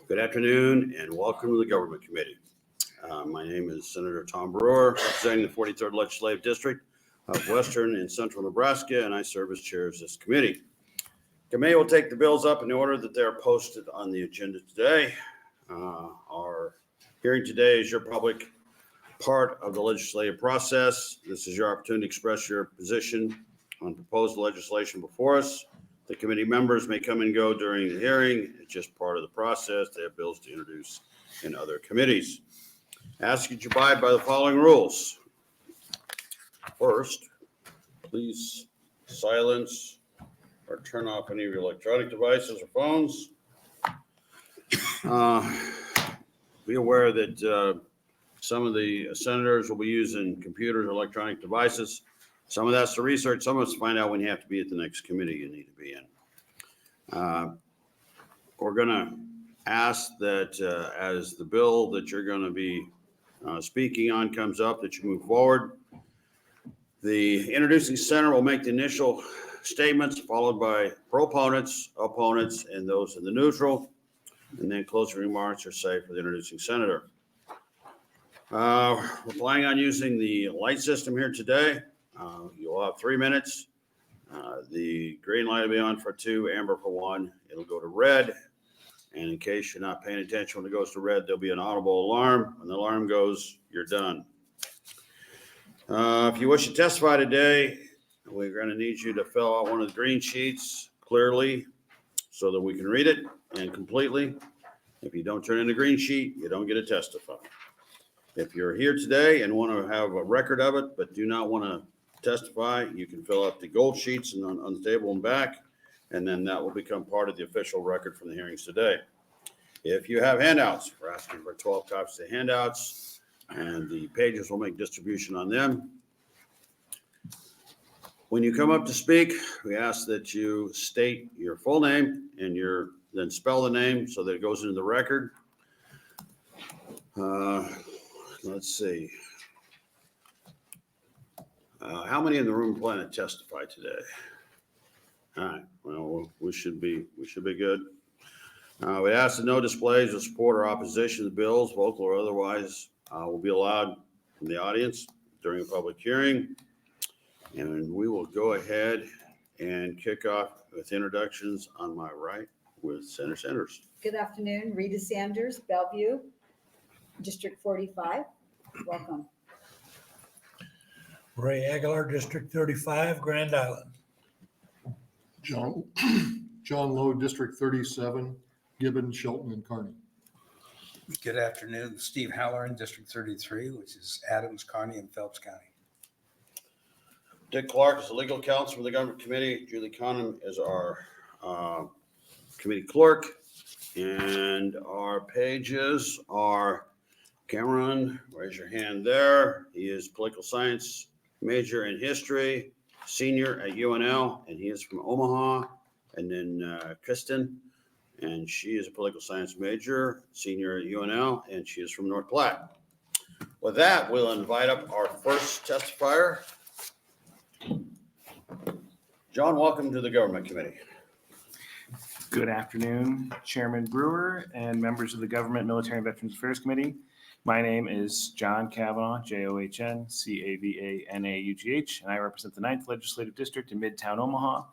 Good afternoon and welcome to the Government Committee. My name is Senator Tom Brewer, representing the 43rd Legislative District of Western and Central Nebraska, and I serve as chair of this committee. The committee will take the bills up in the order that they are posted on the agenda today. Our hearing today is your public part of the legislative process. This is your opportunity to express your position on proposed legislation before us. The committee members may come and go during the hearing. It's just part of the process. They have bills to introduce in other committees. I ask that you abide by the following rules. First, please silence or turn off any of your electronic devices or phones. Be aware that some of the senators will be using computers or electronic devices. Some of that's the research. Some of us find out when you have to be at the next committee you need to be in. We're going to ask that as the bill that you're going to be speaking on comes up, that you move forward. The introducing senator will make the initial statements, followed by proponents, opponents, and those in the neutral, and then closing remarks are safe for the introducing senator. We're planning on using the light system here today. You'll have 3 minutes. The green light will be on for 2, amber for 1. It'll go to red. And in case you're not paying attention when it goes to red, there'll be an audible alarm. When the alarm goes, you're done. If you wish to testify today, we're going to need you to fill out one of the green sheets clearly so that we can read it and completely. If you don't turn in the green sheet, you don't get to testify. If you're here today and want to have a record of it, but do not want to testify, you can fill out the gold sheets and on the table and back, and then that will become part of the official record from the hearings today. If you have handouts, we're asking for 12 copies of handouts, and the pages will make distribution on them. When you come up to speak, we ask that you state your full name and then spell the name so that it goes into the record. Let's see. How many in the room plan to testify today? All right. Well, we should be good. We ask that no displays of support or opposition to the bills, vocal or otherwise, will be allowed from the audience during a public hearing. And we will go ahead and kick off with introductions on my right with Senator Sanders. Good afternoon, Rita Sanders, Bellevue, District 45. Welcome. Ray Aguilar, District 35, Grand Island. John Lowe, District 37, Gibbon, Shelton, and Kearney. Good afternoon, Steve Halloran, District 33, which is Adams, Kearney, and Phelps County. Dick Clark is the legal counsel for the Government Committee. Julie Conham is our committee clerk. And our pages are Cameron, raise your hand there. He is political science major in history, senior at UNL, and he is from Omaha. And then Kristen, and she is a political science major, senior at UNL, and she is from North Platte. With that, we'll invite up our first testifier. John, welcome to the Government Committee. Good afternoon, Chairman Brewer and members of the Government, Military, and Veterans Affairs Committee. My name is John Cavanaugh, John Cavanaughh, and I represent the 9th Legislative District in Midtown Omaha.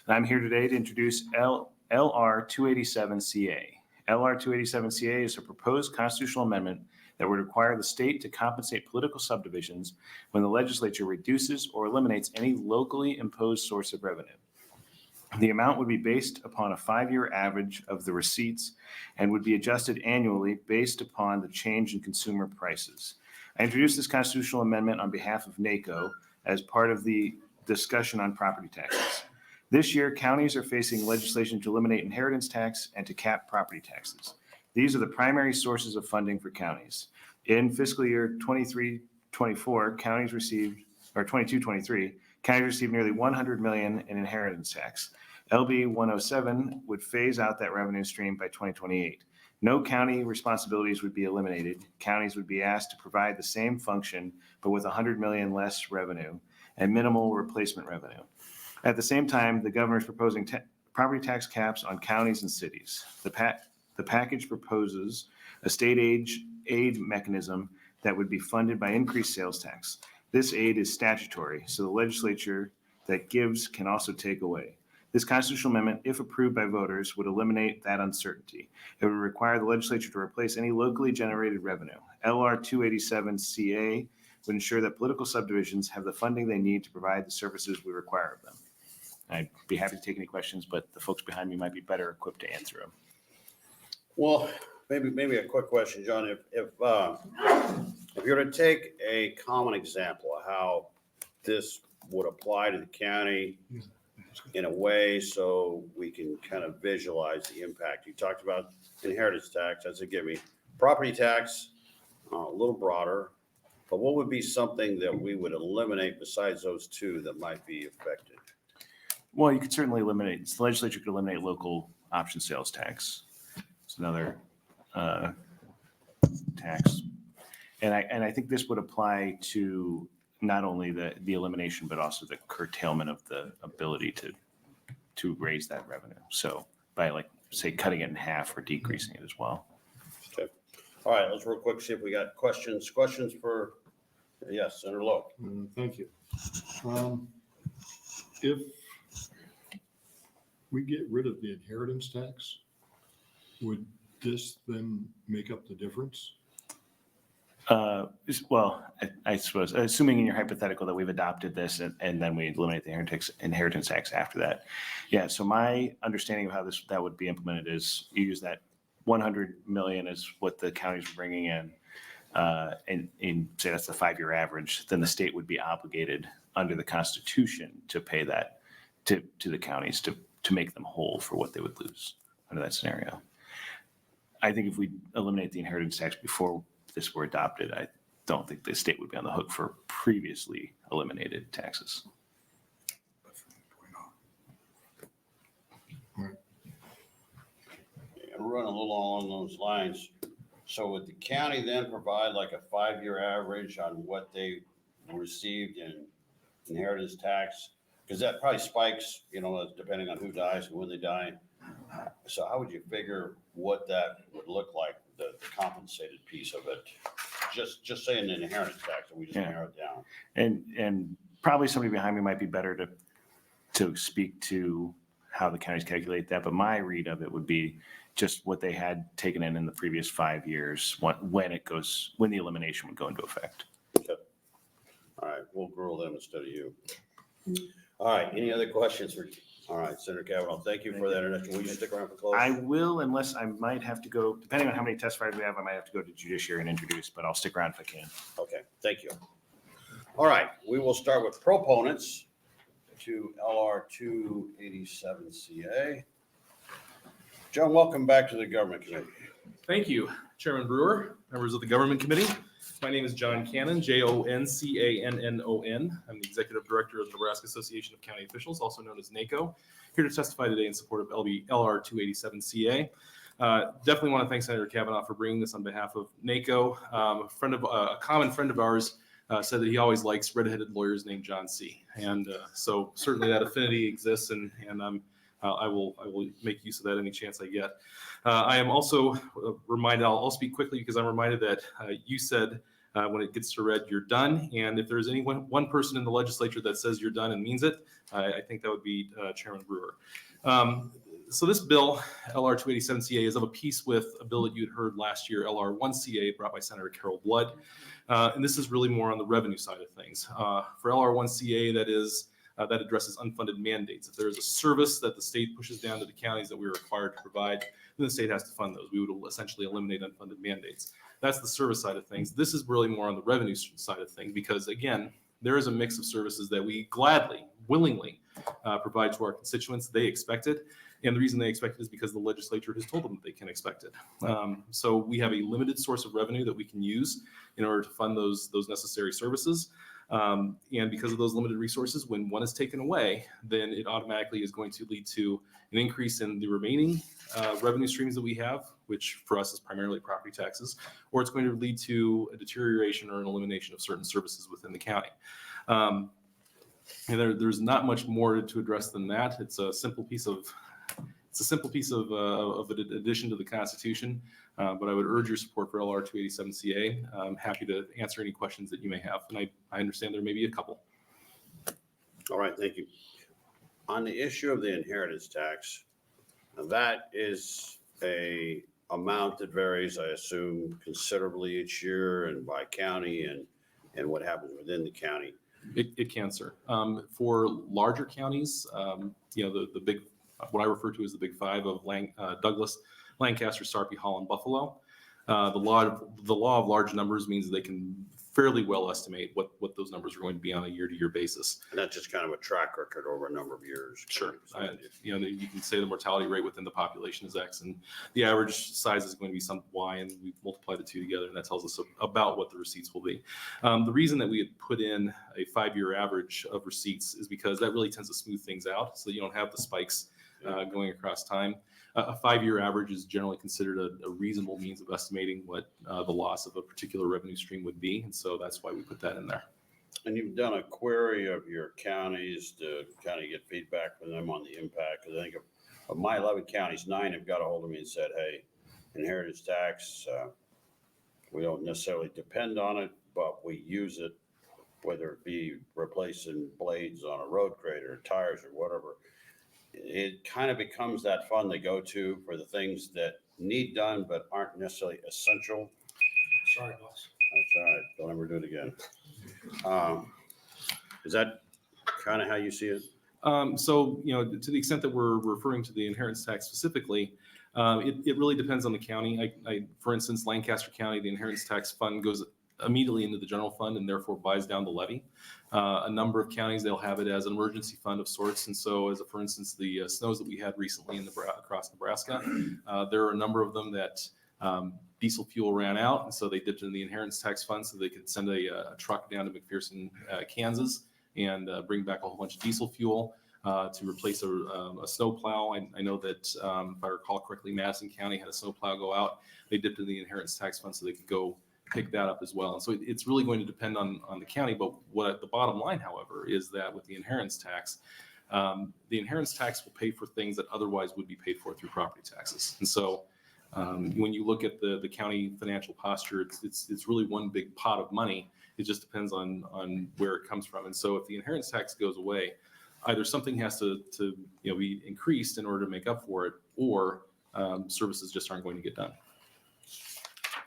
And I'm here today to introduce LR 287CA. LR 287CA is a proposed constitutional amendment that would require the state to compensate political subdivisions when the legislature reduces or eliminates any locally imposed source of revenue. The amount would be based upon a 5-year average of the receipts and would be adjusted annually based upon the change in consumer prices. I introduced this constitutional amendment on behalf of NACO as part of the discussion on property taxes. This year, counties are facing legislation to eliminate inheritance tax and to cap property taxes. These are the primary sources of funding for counties. In fiscal year 23-24, counties received, or 22-23, counties received nearly $100 million in inheritance tax. LB 107 would phase out that revenue stream by 2028. No county responsibilities would be eliminated. Counties would be asked to provide the same function, but with $100 million less revenue and minimal replacement revenue. At the same time, the governor is proposing property tax caps on counties and cities. The package proposes a state aid mechanism that would be funded by increased sales tax. This aid is statutory, so the legislature that gives can also take away. This constitutional amendment, if approved by voters, would eliminate that uncertainty. It would require the legislature to replace any locally generated revenue. LR 287CA would ensure that political subdivisions have the funding they need to provide the services we require of them. I'd be happy to take any questions, but the folks behind me might be better equipped to answer them. Well, maybe a quick question, John. If you're to take a common example of how this would apply to the county in a way so we can kind of visualize the impact. You talked about inheritance tax, that's a gimme. Property tax, a little broader, but what would be something that we would eliminate besides those two that might be affected? Well, you could certainly eliminate, the legislature could eliminate local option sales tax. It's another tax. And I think this would apply to not only the elimination, but also the curtailment of the ability to raise that revenue. So by like, say, cutting it in half or decreasing it as well. Okay. All right, let's real quick see if we got questions. Questions for, yes, Senator Lowe. Thank you. If we get rid of the inheritance tax, would this then make up the difference? Well, I suppose, assuming in your hypothetical that we've adopted this and then we eliminate the inheritance tax after that. Yeah, so my understanding of how that would be implemented is you use that 100 million is what the counties are bringing in, and say that's the 5-year average, then the state would be obligated under the Constitution to pay that to the counties to make them whole for what they would lose under that scenario. I think if we eliminate the inheritance tax before this were adopted, I don't think the state would be on the hook for previously eliminated taxes. Run a little along those lines. So would the county then provide like a 5-year average on what they received in inheritance tax? Because that probably spikes, depending on who dies and when they die. So how would you figure what that would look like, the compensated piece of it? Just saying an inheritance tax, and we just narrow it down. And probably somebody behind me might be better to speak to how the counties calculate that, but my read of it would be just what they had taken in the previous 5 years when the elimination would go into effect. Okay. All right, we'll grill them instead of you. All right, any other questions all right, Senator Cavanaugh, thank you for that introduction. Will you stick around for close? I will, unless I might have to go, depending on how many testifiers we have, I might have to go to judiciary and introduce, but I'll stick around if I can. Okay, thank you. All right, we will start with proponents to LR 287CA. John, welcome back to the Government Committee. Thank you, Chairman Brewer, members of the Government Committee. My name is John Cannon, Joncannon. I'm the Executive Director of the Nebraska Association of County Officials, also known as NACO, here to testify today in support of LR 287CA. Definitely want to thank Senator Cavanaugh for bringing this on behalf of NACO. A common friend of ours said that he always likes redheaded lawyers named John C. And so certainly that affinity exists, and I will make use of that any chance I get. I am also reminded, I'll speak quickly because I'm reminded that you said when it gets to red, you're done. And if there's one person in the legislature that says you're done and means it, I think that would be Chairman Brewer. So this bill, LR 287CA, is of a piece with a bill that you had heard last year, LR 1CA, brought by Senator Carol Blood. And this is really more on the revenue side of things. For LR 1CA, that addresses unfunded mandates. If there is a service that the state pushes down to the counties that we're required to provide, then the state has to fund those. We would essentially eliminate unfunded mandates. That's the service side of things. This is really more on the revenue side of things because, again, there is a mix of services that we gladly, willingly provide to our constituents. They expect it. And the reason they expect it is because the legislature has told them that they can expect it. So we have a limited source of revenue that we can use in order to fund those necessary services. And because of those limited resources, when one is taken away, then it automatically is going to lead to an increase in the remaining revenue streams that we have, which for us is primarily property taxes, or it's going to lead to a deterioration or an elimination of certain services within the county. And there's not much more to address than that. It's a simple piece of It's a simple piece of an addition to the Constitution, but I would urge your support for LR 287CA. I'm happy to answer any questions that you may have, and I understand there may be a couple. All right, thank you. On the issue of the inheritance tax, that is a amount that varies, I assume, considerably each year and by county and what happens within the county. It can, sir. For larger counties, the big, what I refer to as the big five of Douglas, Lancaster, Sarpy, Hall, and Buffalo. The law of large numbers means they can fairly well estimate what those numbers are going to be on a year-to-year basis. And that's just kind of a track record over a number of years. Sure. You can say the mortality rate within the population is X, and the average size is going to be some Y, and we multiply the two together, and that tells us about what the receipts will be. The reason that we had put in a 5-year average of receipts is because that really tends to smooth things out, so that you don't have the spikes going across time. A 5-year average is generally considered a reasonable means of estimating what the loss of a particular revenue stream would be, and so that's why we put that in there. And you've done a query of your counties to kind of get feedback from them on the impact. Because I think of my 11 counties, 9 have got a hold of me and said, hey, inheritance tax, we don't necessarily depend on it, but we use it, whether it be replacing blades on a road grader, or tires, or whatever. It kind of becomes that fund they go to for the things that need done but aren't necessarily essential. Sorry, boss. That's all right. Don't ever do it again. Is that kind of how you see it? So, to the extent that we're referring to the inheritance tax specifically, it really depends on the county. For instance, Lancaster County, the inheritance tax fund goes immediately into the general fund and therefore buys down the levy. A number of counties, they'll have it as an emergency fund of sorts. And so for instance, the snows that we had recently across Nebraska, there are a number of them that diesel fuel ran out. And so they dipped into the inheritance tax fund so they could send a truck down to McPherson, Kansas, and bring back a whole bunch of diesel fuel to replace a snow plow. I know that if I recall correctly, Madison County had a snow plow go out. They dipped into the inheritance tax fund so they could go pick that up as well. And so it's really going to depend on the county. But what the bottom line, however, is that with the inheritance tax will pay for things that otherwise would be paid for through property taxes. And so when you look at the county financial posture, it's really one big pot of money. It just depends on where it comes from. And so if the inheritance tax goes away, either something has to be increased in order to make up for it, or services just aren't going to get done.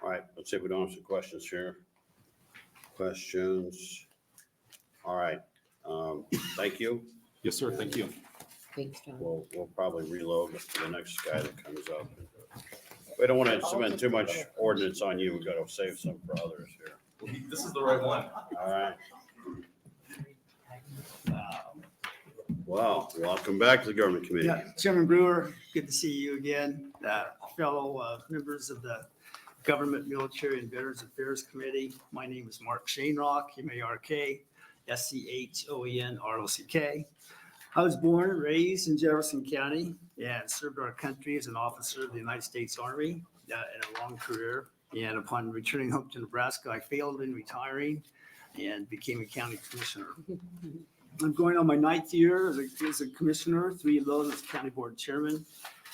All right, let's see if we don't have some questions here. Questions? All right, thank you. Yes, sir. Thank you. Thanks, John. We'll probably reload for the next guy that comes up. We don't want to spend too much ordinance on you. We've got to save some for others here. This is the right one. All right. Well, welcome back to the Government Committee. Yeah, Chairman Brewer, good to see you again. Fellow members of the Government, Military, and Veterans Affairs Committee. My name is Mark Shanerock, M-A-R-K, S-C-H-O-E-N-R-O-C-K. I was born and raised in Jefferson County and served our country as an officer of the United States Army in a long career. And upon returning home to Nebraska, I failed in retiring and became a county commissioner. I'm going on my 9th year as a commissioner, 3 of those as county board chairman.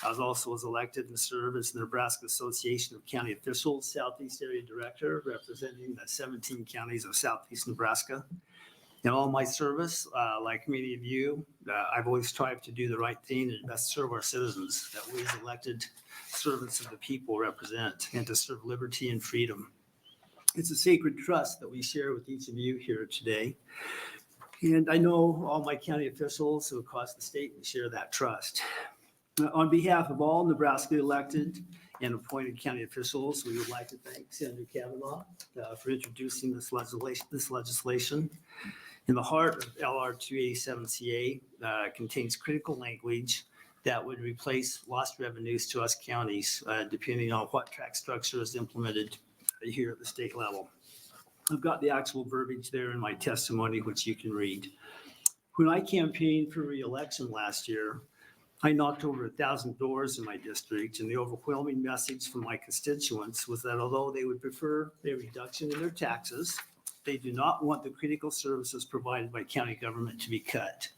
I was elected and served as the Nebraska Association of County Officials Southeast Area Director, representing the 17 counties of Southeast Nebraska. In all my service, like many of you, I've always strived to do the right thing and best serve our citizens that we as elected servants of the people represent, and to serve liberty and freedom. It's a sacred trust that we share with each of you here today. And I know all my county officials across the state share that trust. On behalf of all Nebraska elected and appointed county officials, we would like to thank Senator Cavanaugh for introducing this legislation. In the heart of LR 287CA contains critical language that would replace lost revenues to us counties, depending on what tax structure is implemented here at the state level. I've got the actual verbiage there in my testimony, which you can read. When I campaigned for re-election last year, I knocked over 1,000 doors in my district, and the overwhelming message from my constituents was that although they would prefer a reduction in their taxes, they do not want the critical services provided by county government to be cut.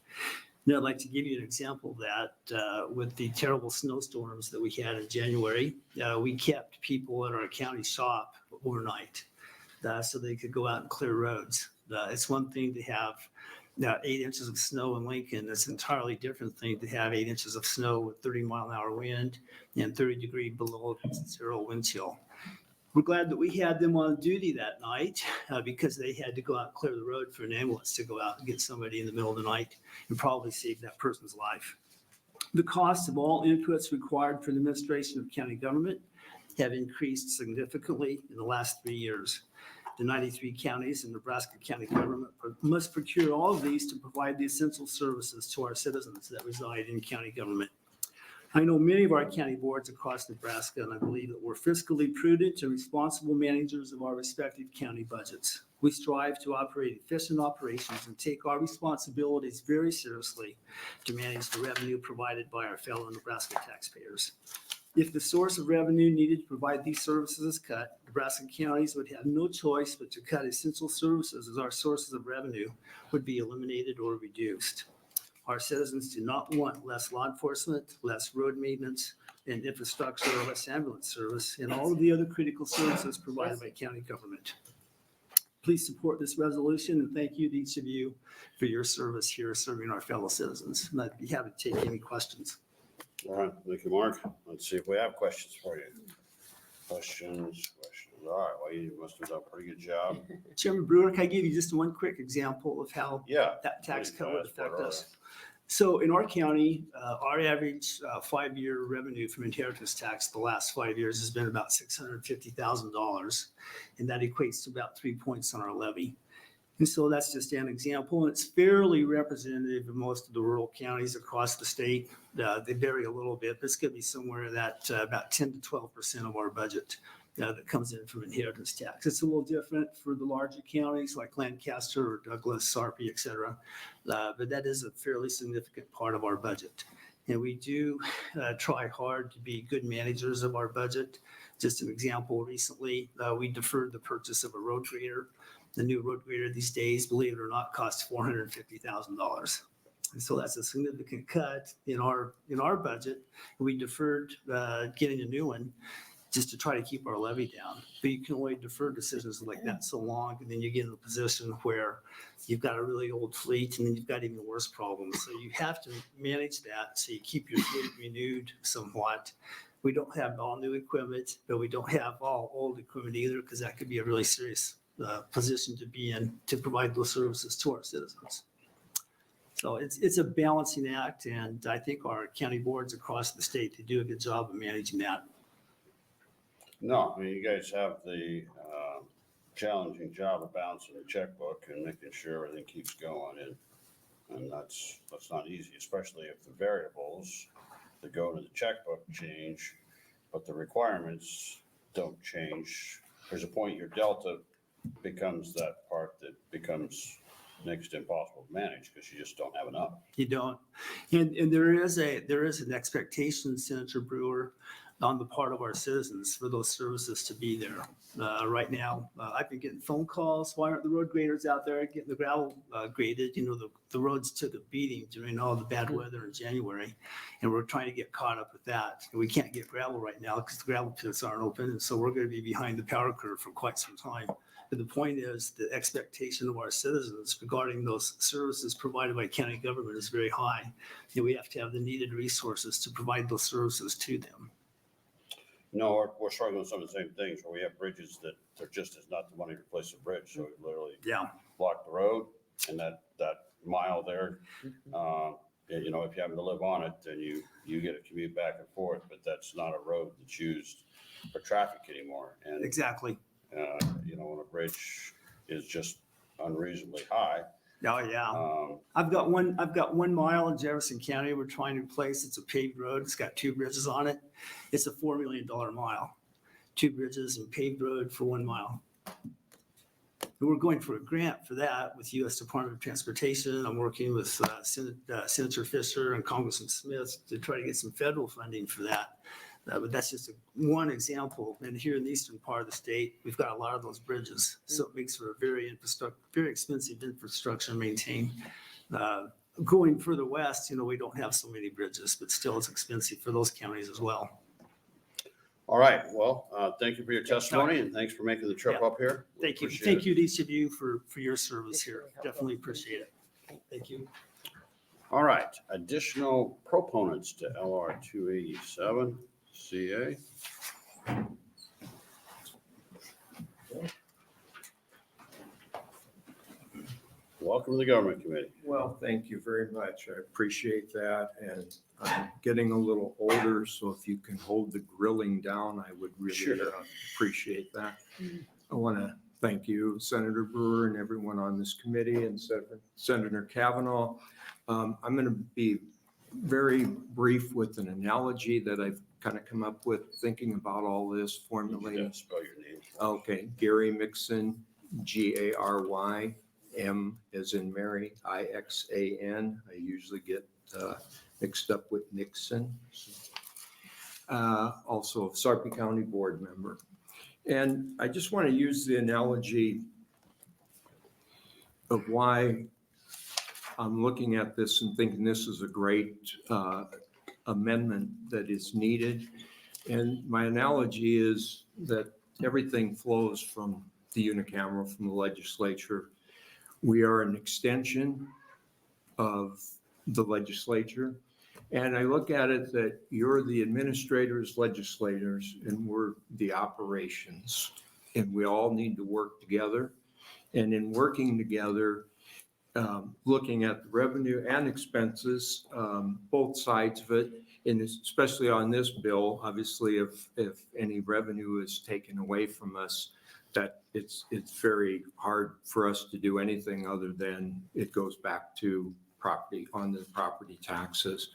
And I'd like to give you an example of that with the terrible snowstorms that we had in January. We kept people at our county shop overnight so they could go out and clear roads. It's one thing to have 8 inches of snow in Lincoln. It's an entirely different thing to have 8 inches of snow with 30-mile-an-hour wind and 30-degree below zero wind chill. We're glad that we had them on duty that night because they had to go out and clear the road for an ambulance to go out and get somebody in the middle of the night and probably save that person's life. The cost of all inputs required for the administration of county government have increased significantly in the last 3 years. The 93 counties in Nebraska County government must procure all of these to provide the essential services to our citizens that reside in county government. I know many of our county boards across Nebraska, and I believe that we're fiscally prudent and responsible managers of our respective county budgets. We strive to operate efficient operations and take our responsibilities very seriously to manage the revenue provided by our fellow Nebraska taxpayers. If the source of revenue needed to provide these services is cut, Nebraska counties would have no choice but to cut essential services as our sources of revenue would be eliminated or reduced. Our citizens do not want less law enforcement, less road maintenance and infrastructure, or less ambulance service, and all of the other critical services provided by county government. Please support this resolution, and thank you to each of you for your service here serving our fellow citizens. And I'd be happy to take any questions. All right, thank you, Mark. Let's see if we have questions for you. Questions. All right, well, you must have done a pretty good job. Chairman Brewer, can I give you just one quick example of how Yeah. that tax please, cut would that's affect what us? So in our county, our average 5-year revenue from inheritance tax the last 5 years has been about $650,000. And that equates to about 3 points on our levy. And so that's just an example. And it's fairly representative of most of the rural counties across the state. They vary a little bit, but it's going to be somewhere that about 10 to 12% of our budget that comes in from inheritance tax. It's a little different for the larger counties like Lancaster or Douglas, Sarpy, et cetera. But that is a fairly significant part of our budget. And we do try hard to be good managers of our budget. Just an example, recently, we deferred the purchase of a road grader. The new road grader these days, believe it or not, costs $450,000. And so that's a significant cut in our budget. We deferred getting a new one just to try to keep our levy down. But you can only defer decisions like that so long, and then you get in a position where you've got a really old fleet, and then you've got even worse problems. So you have to manage that so you keep your fleet renewed somewhat. We don't have all new equipment, but we don't have all old equipment either, because that could be a really serious position to be in to provide those services to our citizens. So it's a balancing act, and I think our county boards across the state, they do a good job of managing that. No, I mean, you guys have the challenging job of balancing the checkbook and making sure everything keeps going. And that's not easy, especially if the variables that go into the checkbook change, but the requirements don't change. There's a point your delta becomes that part that becomes next to impossible to manage because you just don't have enough. You don't. And there is an expectation, Senator Brewer, on the part of our citizens for those services to be there. Right now, I've been getting phone calls. Why aren't the road graders out there getting the gravel graded? You know, the roads took a beating during all the bad weather in January, and we're trying to get caught up with that. And we can't get gravel right now because the gravel pits aren't open, and so we're going to be behind the power curve for quite some time. But the point is, the expectation of our citizens regarding those services provided by county government is very high. And we have to have the needed resources to provide those services to them. No, we're struggling with some of the same things where we have bridges that there just is not the money to replace the bridge. So we literally block the road, and that mile there, you know, if you happen to live on it, then you get a commute back and forth, but that's not a road that's used for traffic anymore. And Exactly. you know, when a bridge is just unreasonably high. Oh, yeah. I've got 1 mile in Jefferson County we're trying to replace. It's a paved road. It's got 2 bridges on it. It's a $4 million mile. 2 bridges and paved road for 1 mile. And we're going for a grant for that with U.S. Department of Transportation. I'm working with Senator Fisher and Congressman Smith to try to get some federal funding for that. But that's just one example. And here in the eastern part of the state, we've got a lot of those bridges. So it makes for a very expensive infrastructure to maintain. going further west, we don't have so many bridges, but still it's expensive for those counties as well. All right, well, thank you for your testimony and thanks for making the trip Yeah. up here. We Thank you. appreciate Thank it. you to each of you for your service here. Definitely appreciate it. Thank you. All right, additional proponents to LR 287 CA. Welcome to the Government Committee. Well, thank you very much. I appreciate that. And I'm getting a little older, so if you can hold the grilling down, I would really Sure. appreciate that. I want to thank you, Senator Brewer, and everyone on this committee, and Senator Cavanaugh. I'm going to be very brief with an analogy that I've kind of come up with thinking about all this, You formulating. gotta spell your name. Okay, Gary Mixon, Gary, M as in Mary, IXAN. I usually get mixed up with Nixon. Also a Sarpy County board member. And I just want to use the analogy of why I'm looking at this and thinking this is a great amendment that is needed. And my analogy is that everything flows from the unicameral, from the legislature. We are an extension of the legislature. And I look at it that you're the administrators, legislators, and we're the operations. And we all need to work together. And in working together, looking at the revenue and expenses, both sides of it, and especially on this bill, obviously if any revenue is taken away from us, that it's very hard for us to do anything other than it goes back to property, on the property taxes.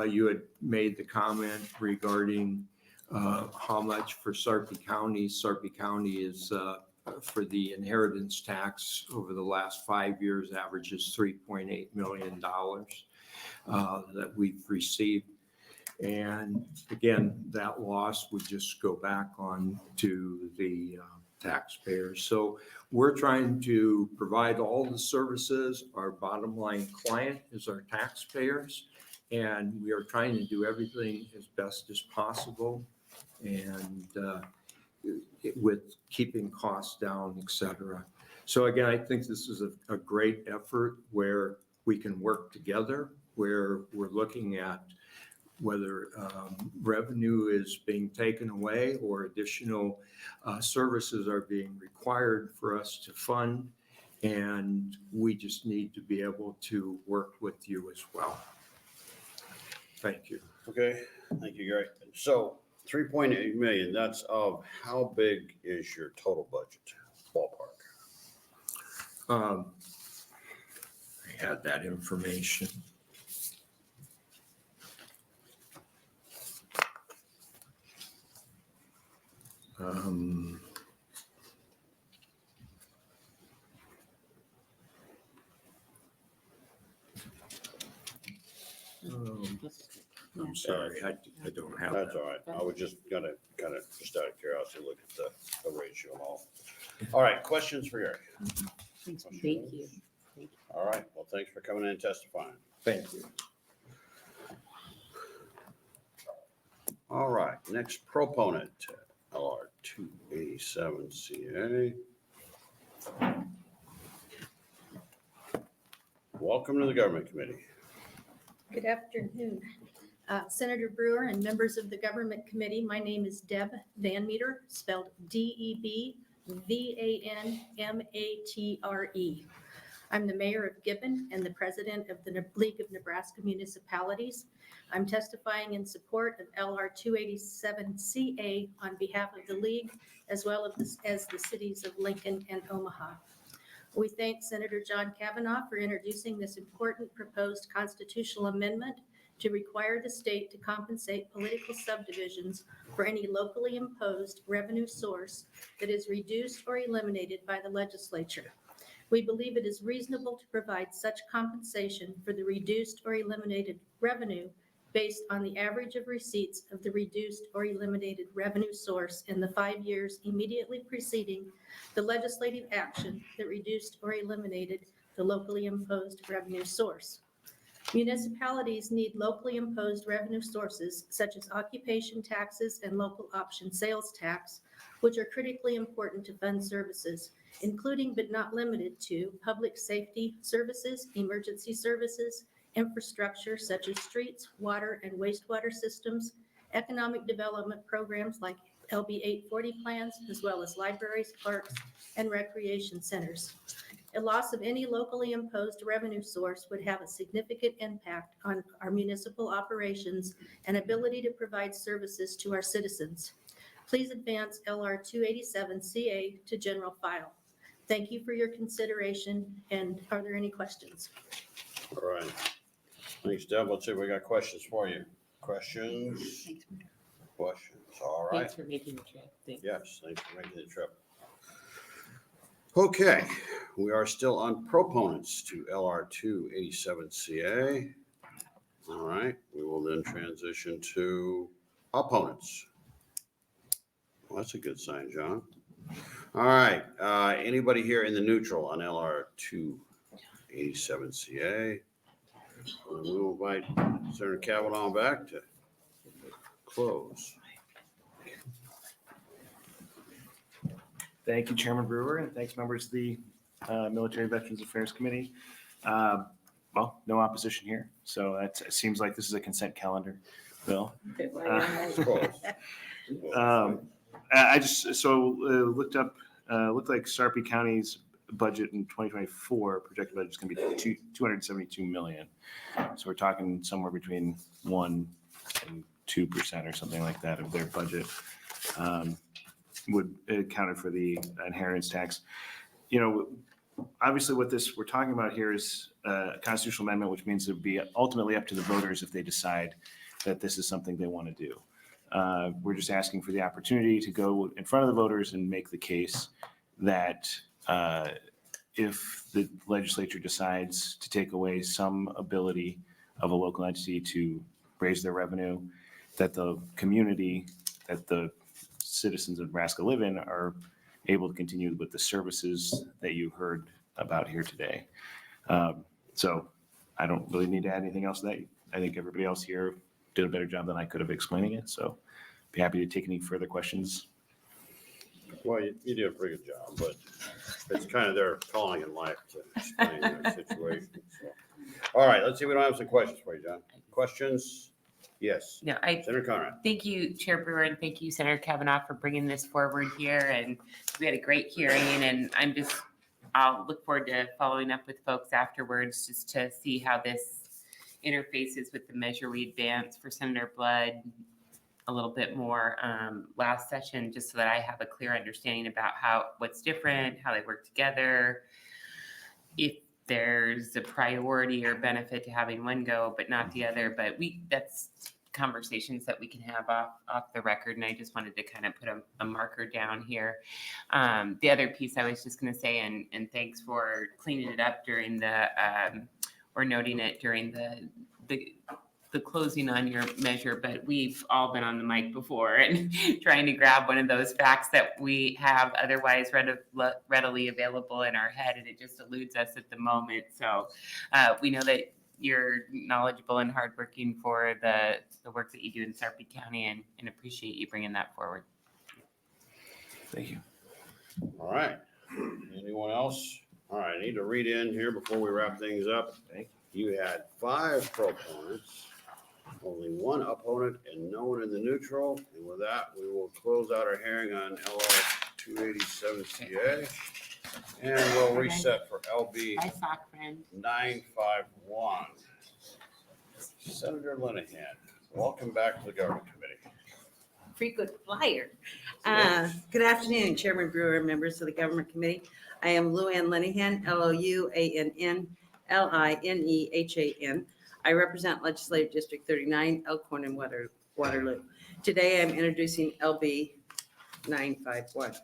You had made the comment regarding how much for Sarpy County. Sarpy County is for the inheritance tax over the last 5 years averages $3.8 million that we've received. And again, that loss would just go back on to the taxpayers. So we're trying to provide all the services. Our bottom line client is our taxpayers. And we are trying to do everything as best as possible. And with keeping costs down, et cetera. So again, I think this is a great effort where we can work together, where we're looking at whether revenue is being taken away or additional services are being required for us to fund. And we just need to be able to work with you as well. Thank you. Okay, thank you, Gary. So 3.8 million, that's of how big is your total budget ballpark? I had that information. I'm sorry, I don't have That's that. all right. I was just gonna kind of, just out of curiosity, look at the ratio and all. All right, questions for Gary? Thank you. All right, well, thanks for coming in and testifying. Thank you. All right, next proponent, LR 287CA. Welcome to the Government Committee. Good afternoon. Senator Brewer and members of the Government Committee, my name is Deb Van Meter, spelled DEBVANMATRE. I'm the mayor of Gibbon and the president of the League of Nebraska Municipalities. I'm testifying in support of LR 287CA on behalf of the league, as well as the cities of Lincoln and Omaha. We thank Senator John Cavanaugh for introducing this important proposed constitutional amendment to require the state to compensate political subdivisions for any locally imposed revenue source that is reduced or eliminated by the legislature. We believe it is reasonable to provide such compensation for the reduced or eliminated revenue based on the average of receipts of the reduced or eliminated revenue source in the 5 years immediately preceding the legislative action that reduced or eliminated the locally imposed revenue source. Municipalities need locally imposed revenue sources such as occupation taxes and local option sales tax, which are critically important to fund services, including but not limited to public safety services, emergency services, infrastructure such as streets, water and wastewater systems, economic development programs like LB 840 plans, as well as libraries, parks, and recreation centers. A loss of any locally imposed revenue source would have a significant impact on our municipal operations and ability to provide services to our citizens. Please advance LR 287CA to general file. Thank you for your consideration, and are there any questions? All right. Thanks, Deb. Let's see if we got questions for you. Questions? Questions. All right. Thanks for making the trip. Thanks. Yes, thanks for making the trip. Okay, we are still on proponents to LR 287CA. All right, we will then transition to opponents. Well, that's a good sign, John. All right, anybody here in the neutral on LR 287CA? We will invite Senator Cavanaugh back to close. Thank you, Chairman Brewer, and thanks, members of the Military Veterans Affairs Committee. Well, no opposition here, so it seems like this is a consent calendar bill. I just looked up. Looked like Sarpy County's budget in 2024 projected budget is going to be $272 million. So we're talking somewhere between 1% and 2% or something like that of their budget. Would accounted for the inheritance tax. You know, obviously what we're talking about here is a constitutional amendment, which means it would be ultimately up to the voters if they decide that this is something they want to do. We're just asking for the opportunity to go in front of the voters and make the case that if the legislature decides to take away some ability of a local entity to raise their revenue, that the community, that the citizens of Nebraska live in are able to continue with the services that you heard about here today. So I don't really need to add anything else to that. I think everybody else here did a better job than I could of explaining it. So be happy to take any further questions. Well, you did a pretty good job, but it's kind of their calling in life to explain their situation. So. All right, let's see. We don't have some questions for you, John. Questions? Yes. No, Senator Conrad. thank you, Chair Brewer, and thank you, Senator Cavanaugh, for bringing this forward here. And we had a great hearing, and I'll look forward to following up with folks afterwards just to see how this interfaces with the measure we advanced for Senator Blood a little bit more last session, just so that I have a clear understanding about what's different, how they work together, if there's a priority or benefit to having one go but not the other. But that's conversations that we can have off the record, and I just wanted to kind of put a marker down here. The other piece I was just going to say, and thanks for cleaning it up during or noting it during the closing on your measure, but we've all been on the mic before and trying to grab one of those facts that we have otherwise readily available in our head, and it just eludes us at the moment. So we know that you're knowledgeable and hardworking for the work that you do in Sarpy County, and appreciate you bringing that forward. Thank you. All right. Anyone else? All right, I need to read in here before we wrap things up. You had 5 proponents, only 1 opponent, and no one in the neutral. And with that, we will close out our hearing on LR 287CA. And we'll reset for LB 951. Senator Linehan, welcome back to the Government Committee. Frequent flyer. Good afternoon, Chairman Brewer, members of the Government Committee. I am Luann Linehan, LOUANN, I represent Legislative District 39, Elkhorn and Waterloo. Today, I'm introducing LB 951.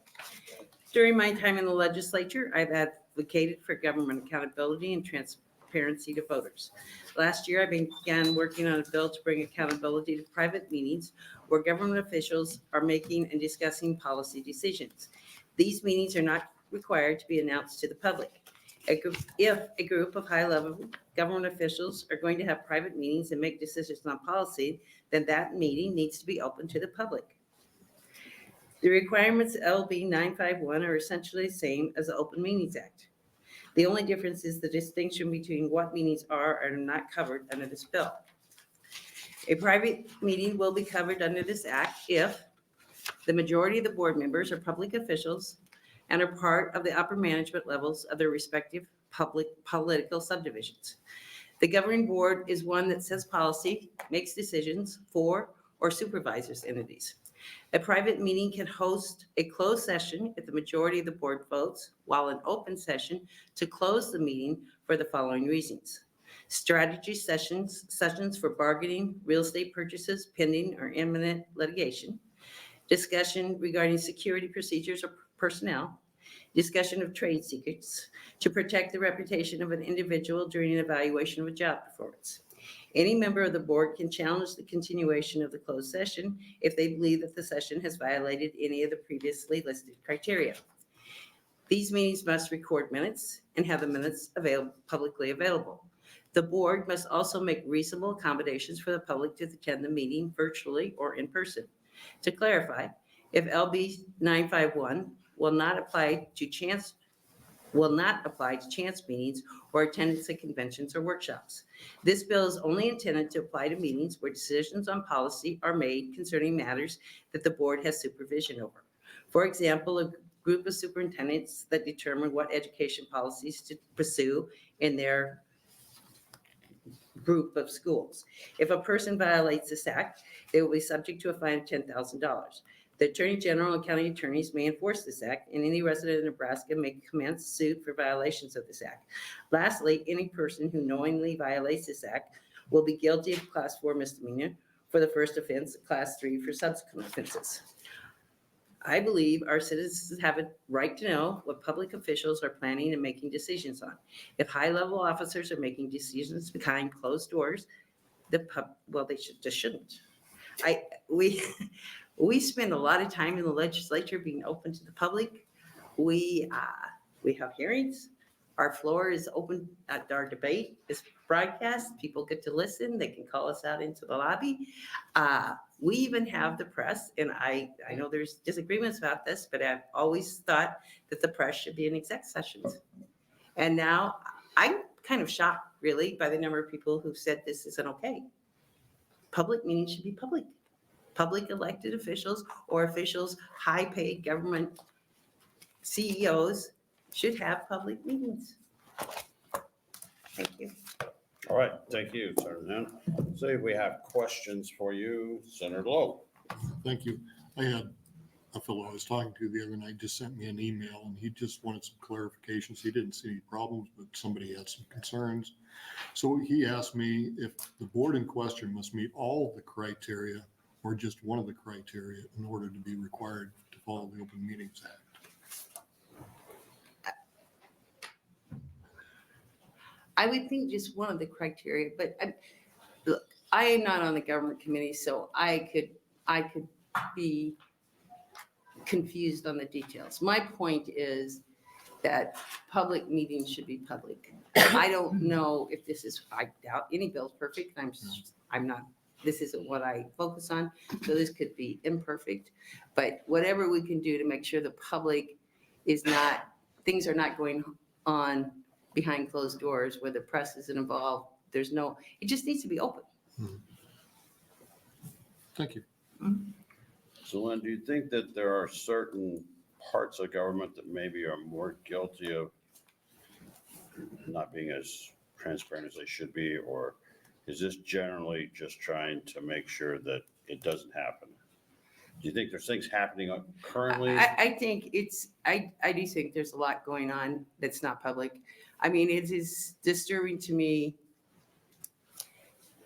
During my time in the legislature, I've advocated for government accountability and transparency to voters. Last year, I began working on a bill to bring accountability to private meetings where government officials are making and discussing policy decisions. These meetings are not required to be announced to the public. If a group of high-level government officials are going to have private meetings and make decisions on policy, then that meeting needs to be open to the public. The requirements of LB 951 are essentially the same as the Open Meetings Act. The only difference is the distinction between what meetings are or are not covered under this bill. A private meeting will be covered under this act if the majority of the board members are public officials and are part of the upper management levels of their respective public political subdivisions. The governing board is one that sets policy, makes decisions for or supervises entities. A private meeting can host a closed session if the majority of the board votes, while an open session to close the meeting for the following reasons: strategy sessions for bargaining, real estate purchases, pending or imminent litigation, discussion regarding security procedures or personnel, discussion of trade secrets to protect the reputation of an individual during an evaluation of a job performance. Any member of the board can challenge the continuation of the closed session if they believe that the session has violated any of the previously listed criteria. These meetings must record minutes and have the minutes publicly available. The board must also make reasonable accommodations for the public to attend the meeting virtually or in person. To clarify, if LB 951 will not apply to chance meetings or attendance at conventions or workshops. This bill is only intended to apply to meetings where decisions on policy are made concerning matters that the board has supervision over. For example, a group of superintendents that determine what education policies to pursue in their group of schools. If a person violates this act, they will be subject to a fine of $10,000. The Attorney General and county attorneys may enforce this act, and any resident of Nebraska may commence suit for violations of this act. Lastly, any person who knowingly violates this act will be guilty of Class 4 misdemeanor for the first offense, Class 3 for subsequent offenses. I believe our citizens have a right to know what public officials are planning and making decisions on. If high-level officers are making decisions behind closed doors, they just shouldn't. We spend a lot of time in the legislature being open to the public. We have hearings. Our floor is open. Our debate is broadcast. People get to listen. They can call us out into the lobby. We even have the press, and I know there's disagreements about this, but I've always thought that the press should be in exec sessions. And now I'm kind of shocked, really, by the number of people who said this isn't okay. Public meetings should be public. Public elected officials or officials, high-paid government CEOs should have public meetings. Thank you. All right, thank you, Senator Nunn. See if we have questions for you, Senator Lowe. Thank you. I had a fellow I was talking to the other night just sent me an email and he just wanted some clarifications. He didn't see any problems, but somebody had some concerns. So he asked me if the board in question must meet all of the criteria or just one of the criteria in order to be required to follow the Open Meetings Act. I would think just one of the criteria, but look, I am not on the government committee, so I could be confused on the details. My point is that public meetings should be public. I don't know if this is, I doubt any bill's perfect. I'm not, this isn't what I focus on. So this could be imperfect, but whatever we can do to make sure the public is not, things are not going on behind closed doors where the press isn't involved. There's no, it just needs to be open. Thank you. So Lynn, do you think that there are certain parts of government that maybe are more guilty of not being as transparent as they should be? Or is this generally just trying to make sure that it doesn't happen? Do you think there's things happening currently? I think it's, I do think there's a lot going on that's not public. I mean, it is disturbing to me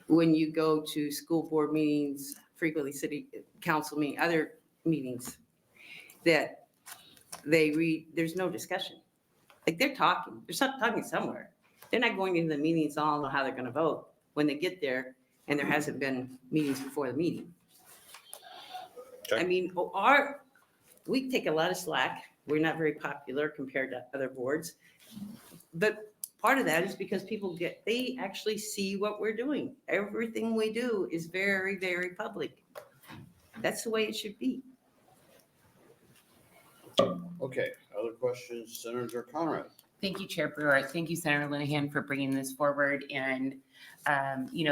when you go to school board meetings, frequently city council meeting, other meetings, that they read, there's no discussion. Like they're talking somewhere. They're not going into the meetings, all know how they're gonna vote when they get there and there hasn't been meetings before the meeting. Okay. I mean, we take a lot of slack. We're not very popular compared to other boards. but part of that is because they actually see what we're doing. Everything we do is very, very public. That's the way it should be. Okay, other questions, Senator Conrad? Thank you, Chair Brewer. Thank you, Senator Linehan, for bringing this forward. And,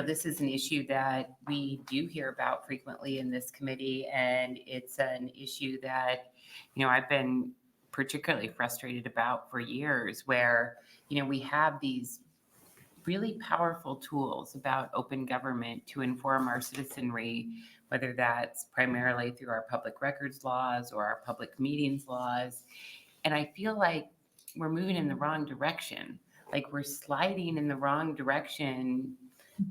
this is an issue that we do hear about frequently in this committee. And it's an issue that, I've been particularly frustrated about for years where, we have these really powerful tools about open government to inform our citizenry, whether that's primarily through our public records laws or our public meetings laws. And I feel like we're moving in the wrong direction. Like we're sliding in the wrong direction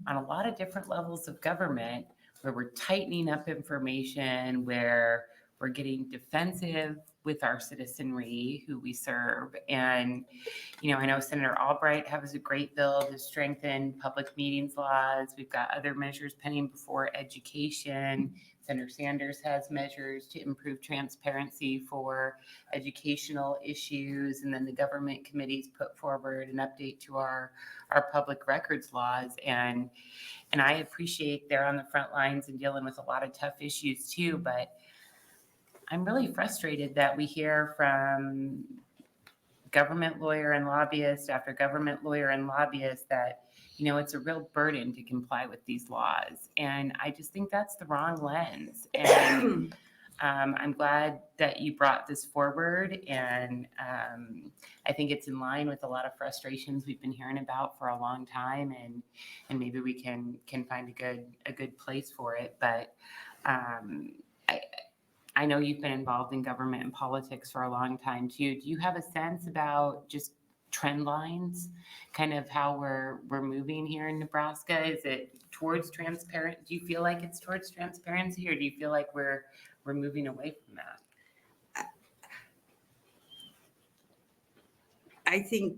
on a lot of different levels of government, where we're tightening up information, where we're getting defensive with our citizenry who we serve. And, I know Senator Albright has a great bill to strengthen public meetings laws. We've got other measures pending before education. Senator Sanders has measures to improve transparency for educational issues. And then the government committees put forward an update to our public records laws. And I appreciate they're on the front lines and dealing with a lot of tough issues too, but I'm really frustrated that we hear from government lawyer and lobbyist after government lawyer and lobbyist that, it's a real burden to comply with these laws. And I just think that's the wrong lens. And I'm glad that you brought this forward. And I think it's in line with a lot of frustrations we've been hearing about for a long time. And maybe we can find a good place for it. But I know you've been involved in government and politics for a long time too. Do you have a sense about just trend lines, kind of how we're moving here in Nebraska? Is it towards transparent? Do you feel like it's towards transparency, or do you feel like we're moving away from that? I think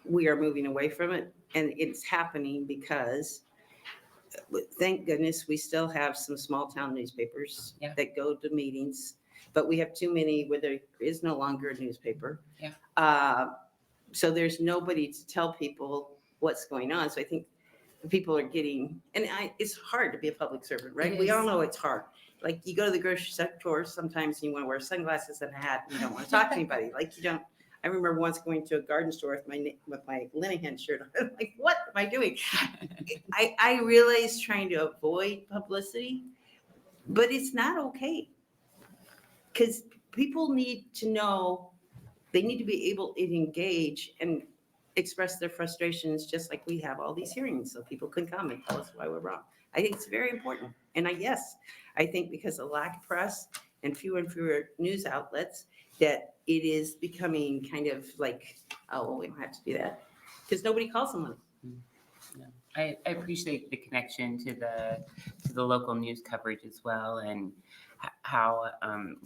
we are moving away from it, and it's happening because, thank goodness, we still have some small town newspapers that go to meetings, but we have too many where there is no longer a newspaper. So there's nobody to tell people what's going on. So I think people are getting, it's hard to be a public servant, right? We all know it's hard. Like you go to the grocery store, sometimes you want to wear sunglasses and a hat, and you don't want to talk to anybody. I remember once going to a garden store with my Linehan shirt on. I'm like, what am I doing? I realize trying to avoid publicity, but it's not okay. Because people need to know, they need to be able to engage and express their frustrations, just like we have all these hearings, so people can come and tell us why we're wrong. I think it's very important. And I think because of lack of press and fewer news outlets, that it is becoming kind of like, oh, well, we don't have to do that, because nobody calls them on it. I appreciate the connection to the local news coverage as well, and how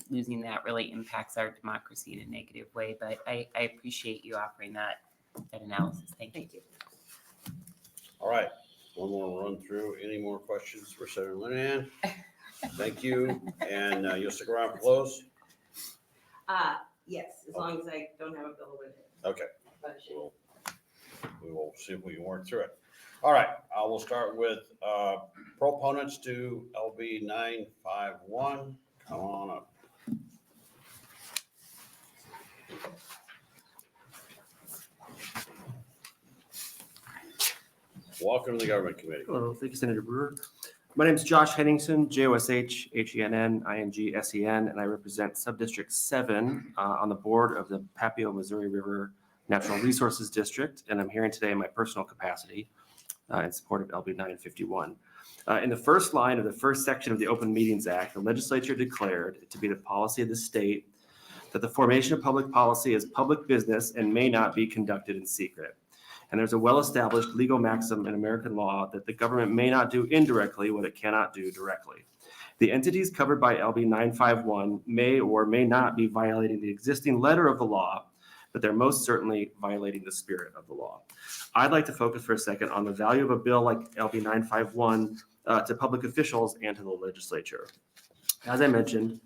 losing that really impacts our democracy in a negative way. But I appreciate you offering that analysis. Thank you. All right, one more run through. Any more questions for Senator Linehan? Thank you, and you'll stick around for close? Yes, as long as I don't have a bill with it. Okay. We will see if we can work through it. All right, I will start with proponents to LB 951. Come on up. Welcome to the Government Committee. Hello, thank you, Senator Brewer. My name is Josh Henningsen, JOSH-HENN-ING-SEN, and I represent Subdistrict 7 on the board of the Papio Missouri River Natural Resources District, and I'm here today in my personal capacity in support of LB 951. In the first line of the first section of the Open Meetings Act, the legislature declared it to be the policy of the state that the formation of public policy is public business and may not be conducted in secret. And there's a well-established legal maxim in American law that the government may not do indirectly what it cannot do directly. The entities covered by LB 951 may or may not be violating the existing letter of the law, but they're most certainly violating the spirit of the law. I'd like to focus for a second on the value of a bill like LB 951 to public officials and to the legislature. As I mentioned,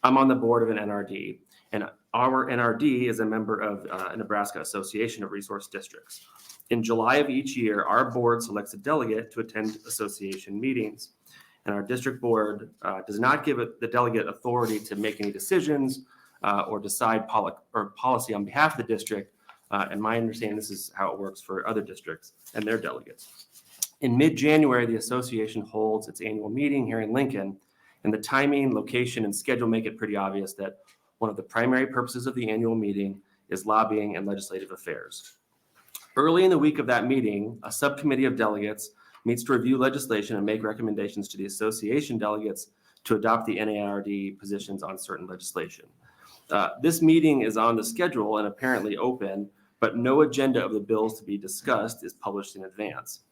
I'm on the board of an NRD, and our NRD is a member of Nebraska Association of Resource Districts. In July of each year, our board selects a delegate to attend association meetings. And our district board does not give the delegate authority to make any decisions or decide policy on behalf of the district. And my understanding, this is how it works for other districts and their delegates. In mid-January, the association holds its annual meeting here in Lincoln, and the timing, location, and schedule make it pretty obvious that one of the primary purposes of the annual meeting is lobbying and legislative affairs. Early in the week of that meeting, a subcommittee of delegates meets to review legislation and make recommendations to the association delegates to adopt the NARD positions on certain legislation. This meeting is on the schedule and apparently open, but no agenda of the bills to be discussed is published in advance.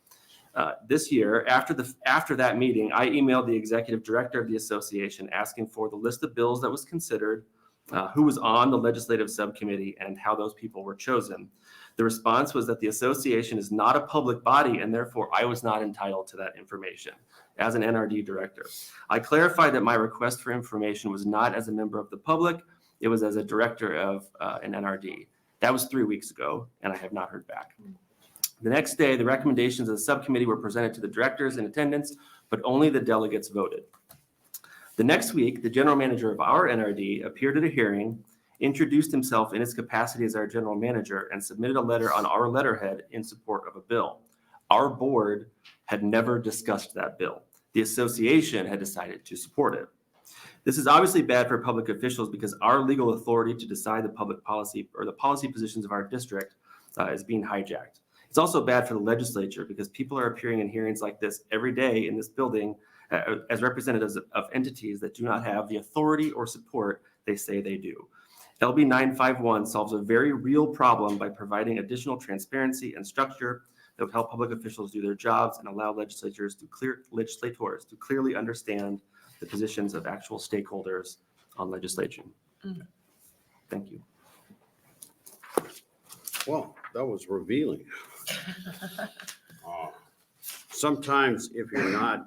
This year, after that meeting, I emailed the executive director of the association asking for the list of bills that was considered, who was on the legislative subcommittee, and how those people were chosen. The response was that the association is not a public body, and therefore I was not entitled to that information as an NRD director. I clarified that my request for information was not as a member of the public, it was as a director of an NRD. That was 3 weeks ago, and I have not heard back. The next day, the recommendations of the subcommittee were presented to the directors in attendance, but only the delegates voted. The next week, the general manager of our NRD appeared at a hearing, introduced himself in his capacity as our general manager, and submitted a letter on our letterhead in support of a bill. Our board had never discussed that bill. The association had decided to support it. This is obviously bad for public officials because our legal authority to decide the public policy or the policy positions of our district is being hijacked. It's also bad for the legislature because people are appearing in hearings like this every day in this building as representatives of entities that do not have the authority or support they say they do. LB 951 solves a very real problem by providing additional transparency and structure that would help public officials do their jobs and allow legislators to clearly understand the positions of actual stakeholders on legislation. Thank you. Well, that was revealing. Sometimes if you're not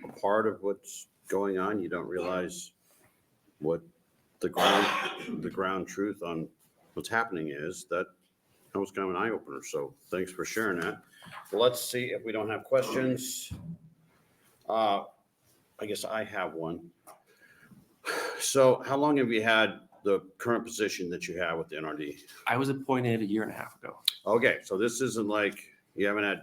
a part of what's going on, you don't realize what the ground truth on what's happening is. That was kind of an eye-opener, so thanks for sharing that. Well, let's see if we don't have questions. I guess I have one. So how long have you had the current position that you have with the NRD? I was appointed a year and a half ago. Okay, so this isn't like, you haven't had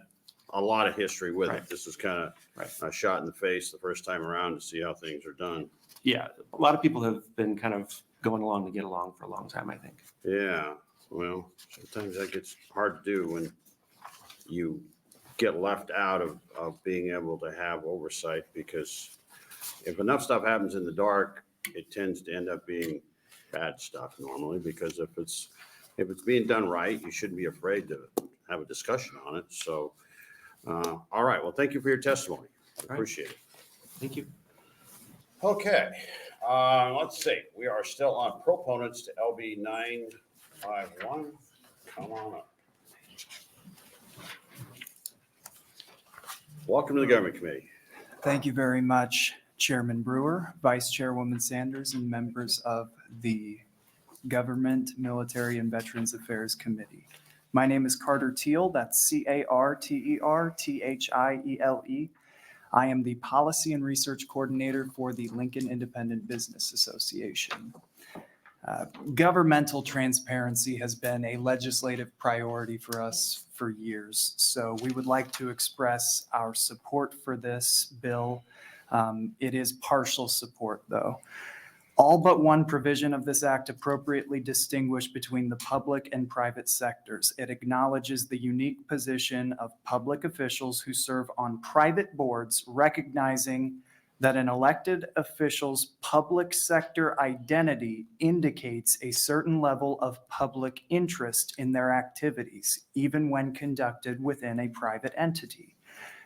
a lot of history with Right. it. This is kind of a shot in the face the first time around to see how things are done. Yeah, a lot of people have been kind of going along to get along for a long time, I think. Yeah, well, sometimes that gets hard to do when you get left out of being able to have oversight, because if enough stuff happens in the dark, it tends to end up being bad stuff normally, because if it's being done right, you shouldn't be afraid to have a discussion on it. So, all right, well, thank you for your testimony. I appreciate it. Thank you. Okay, let's see. We are still on proponents to LB 951. Come on up. Welcome to the Government Committee. Thank you very much, Chairman Brewer, Vice Chairwoman Sanders, and members of the Government, Military, and Veterans Affairs Committee. My name is Carter Teal. That's CarterThiele. I am the Policy and Research Coordinator for the Lincoln Independent Business Association. Governmental transparency has been a legislative priority for us for years, so we would like to express our support for this bill. It is partial support, though. All but one provision of this act appropriately distinguish between the public and private sectors. It acknowledges the unique position of public officials who serve on private boards, recognizing that an elected official's public sector identity indicates a certain level of public interest in their activities, even when conducted within a private entity.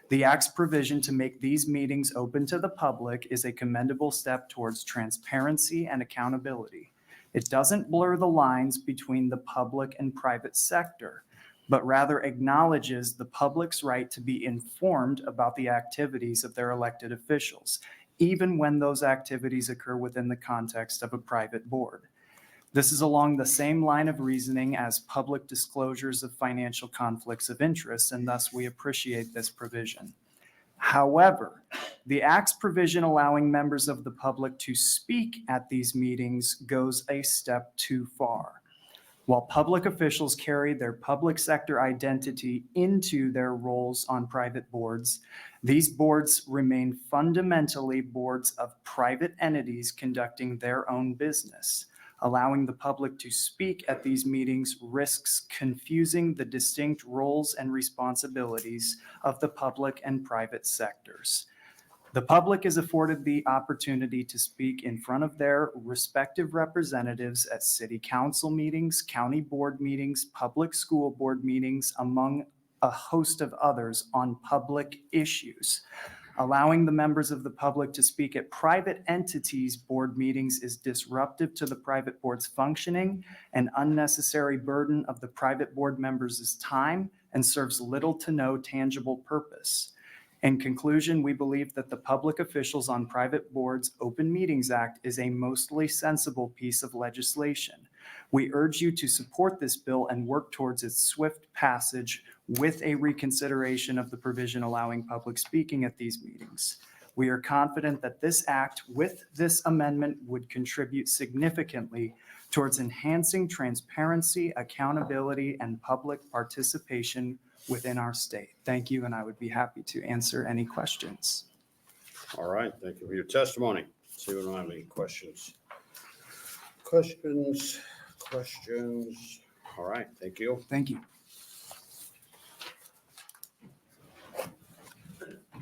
The Act's provision to make these meetings open to the public is a commendable step towards transparency and accountability. It doesn't blur the lines between the public and private sector, but rather acknowledges the public's right to be informed about the activities of their elected officials, even when those activities occur within the context of a private board. This is along the same line of reasoning as public disclosures of financial conflicts of interest, and thus we appreciate this provision. However, the Act's provision allowing members of the public to speak at these meetings goes a step too far. While public officials carry their public sector identity into their roles on private boards, these boards remain fundamentally boards of private entities conducting their own business. Allowing the public to speak at these meetings risks confusing the distinct roles and responsibilities of the public and private sectors. The public is afforded the opportunity to speak in front of their respective representatives at city council meetings, county board meetings, public school board meetings, among a host of others on public issues. Allowing the members of the public to speak at private entities' board meetings is disruptive to the private board's functioning, an unnecessary burden of the private board members' time, and serves little to no tangible purpose. In conclusion, we believe that the Public Officials on Private Boards Open Meetings Act is a mostly sensible piece of legislation. We urge you to support this bill and work towards its swift passage with a reconsideration of the provision allowing public speaking at these meetings. We are confident that this act with this amendment would contribute significantly towards enhancing transparency, accountability, and public participation within our state. Thank you, and I would be happy to answer any questions. All right, thank you for your testimony. See if we don't have any questions. Questions? All right, thank you. Thank you.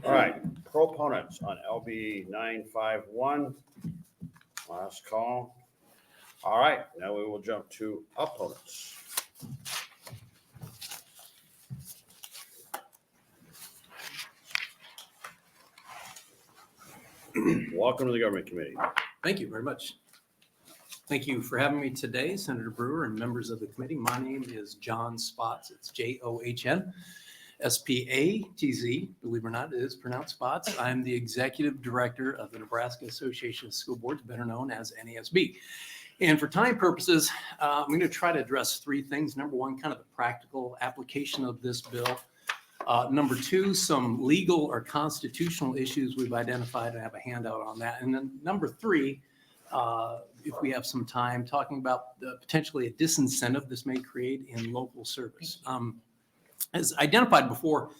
All right, proponents on LB 951. Last call. All right, now we will jump to opponents. Welcome to the Government Committee. Thank you very much. Thank you for having me today, Senator Brewer and members of the committee. My name is John Spotts. It's John Spatz. Believe it or not, it is pronounced Spotts. I'm the executive director of the Nebraska Association of School Boards, better known as NASB. And for time purposes, I'm going to try to address three things. Number one, kind of the practical application of this bill. Number two, some legal or constitutional issues we've identified. I have a handout on that. And then number three, if we have some time, talking about potentially a disincentive this may create in local service. As identified before,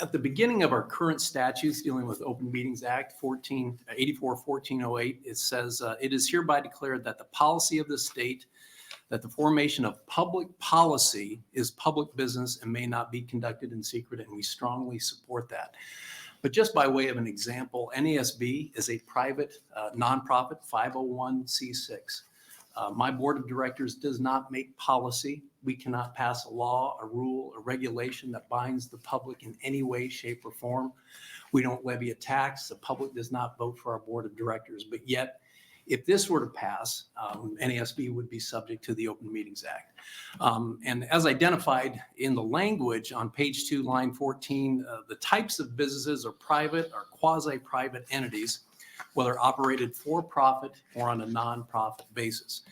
at the beginning of our current statutes dealing with Open Meetings Act 1408, it says, it is hereby declared that the policy of the state, that the formation of public policy is public business and may not be conducted in secret, and we strongly support that. But just by way of an example, NASB is a private nonprofit 501c6. My board of directors does not make policy. We cannot pass a law, a rule, a regulation that binds the public in any way, shape, or form. We don't levy a tax. The public does not vote for our board of directors. But yet, if this were to pass, NASB would be subject to the Open Meetings Act. And as identified in the language on page 2, line 14, the types of businesses are private or quasi-private entities, whether operated for profit or on a nonprofit basis.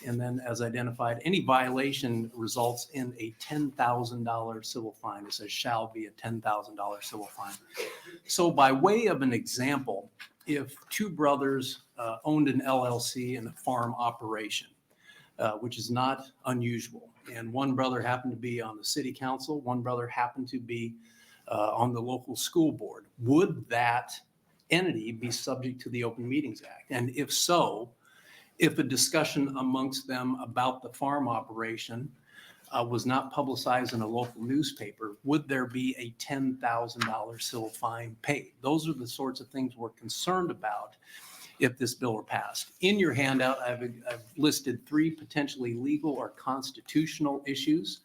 And then as identified, any violation results in a $10,000 civil fine. It says shall be a $10,000 civil fine. So by way of an example, if two brothers owned an LLC in a farm operation, which is not unusual, and one brother happened to be on the city council, one brother happened to be on the local school board, would that entity be subject to the Open Meetings Act? And if so, if a discussion amongst them about the farm operation was not publicized in a local newspaper, would there be a $10,000 civil fine paid? Those are the sorts of things we're concerned about if this bill were passed. In your handout, I've listed three potentially legal or constitutional issues.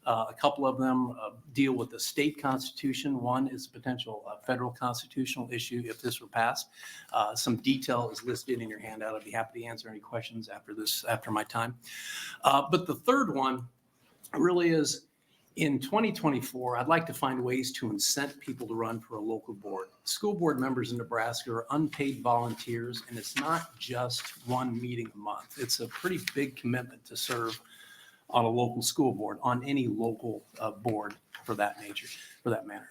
A couple of them deal with the state constitution. One is a potential federal constitutional issue if this were passed. Some detail is listed in your handout. I'd be happy to answer any questions after my time. But the third one really is, In 2024, I'd like to find ways to incent people to run for a local board. School board members in Nebraska are unpaid volunteers, and it's not just one meeting a month. It's a pretty big commitment to serve on a local school board, on any local board for that nature, for that matter.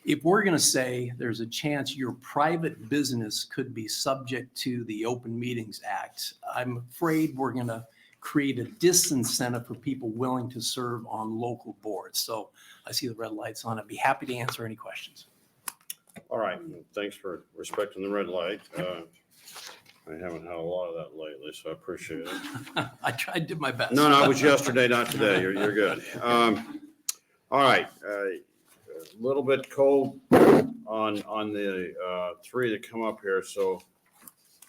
If we're going to say there's a chance your private business could be subject to the Open Meetings Act, I'm afraid we're going to create a disincentive for people willing to serve on local boards. So I see the red lights on. I'd be happy to answer any questions. All right, thanks for respecting the red light. I haven't had a lot of that lately, so I appreciate it. I tried, did my best. No, it was yesterday, not today. You're good. All right, a little bit cold on the three that come up here, so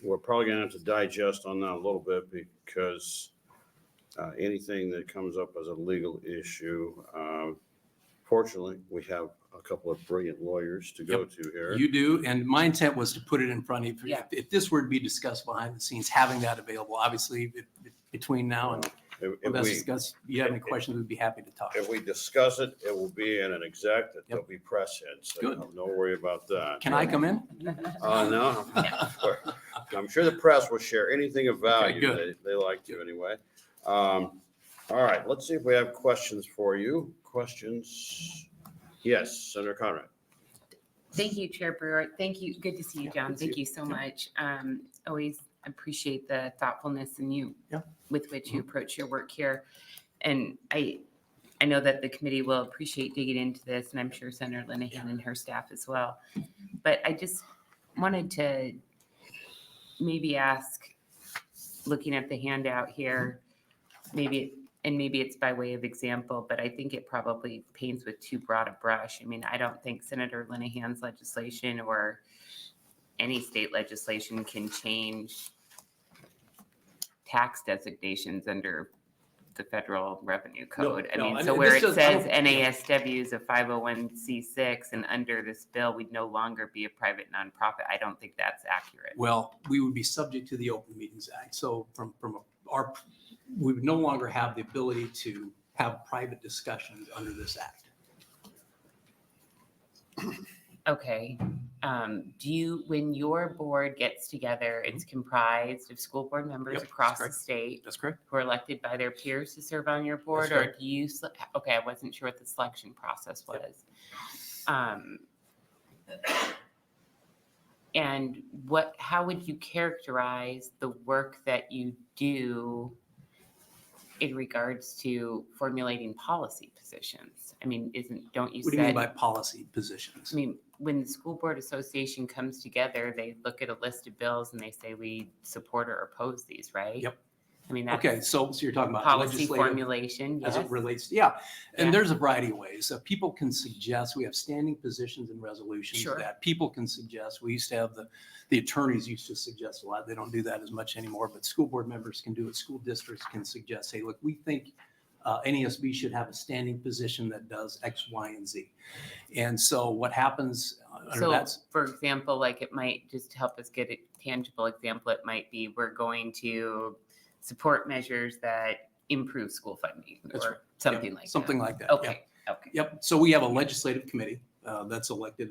we're probably gonna have to digest on that a little bit because anything that comes up as a legal issue, fortunately, we have a couple of brilliant lawyers to go to here. You do, and my intent was to put it in front of you. Yeah. If this were to be discussed behind the scenes, having that available, obviously, between now and If let's we, discuss, if you have any questions, we'd be happy to talk. if we discuss it, it will be in an exec that there'll be press in, so Good. don't worry about that. Can I come in? No. I'm sure the press will share anything of value. good. They like to anyway. All right, let's see if we have questions for you. Questions? Yes, Senator Conrad. Thank you, Chair Brewer. Thank you. Good to see you, John. Thank you so much. Always appreciate the thoughtfulness and with which you approach your work here. And I know that the committee will appreciate digging into this, and I'm sure Senator Linehan and her staff as well. But I just wanted to maybe ask, looking at the handout here, maybe it's by way of example, but I think it probably paints with too broad a brush. I mean, I don't think Senator Linehan's legislation or any state legislation can change tax designations under the federal revenue code. I mean, so where it says NASW is a 501c6 and under this bill, we'd no longer be a private nonprofit. I don't think that's accurate. Well, we would be subject to the Open Meetings Act. So we would no longer have the ability to have private discussions under this act. Okay. When your board gets together, it's comprised of school board members across the state. That's correct. Who are elected by their peers to serve on your board, That's or do you, okay, I wasn't sure what the selection process was. And how would you characterize the work that you do in regards to formulating policy positions? I mean, don't you What do you mean by policy positions? I mean, when the school board association comes together, they look at a list of bills and they say, we support or oppose these, right? Yep. I mean, that's Okay, so you're talking about policy legislative formulation, as yes. it relates, and Yeah. there's a variety of ways. People can suggest, we have standing positions and resolutions Sure. that people can suggest. We used to have the attorneys used to suggest a lot. They don't do that as much anymore, but school board members can do it. School districts can suggest, hey, look, we think NASB should have a standing position that does X, Y, and Z. And so what happens under So, that? for example, like it might, just to help us get a tangible example, it might be, we're going to support measures that improve school funding That's right. or something like that. Something like that. Okay, okay. Yep. So we have a legislative committee that's elected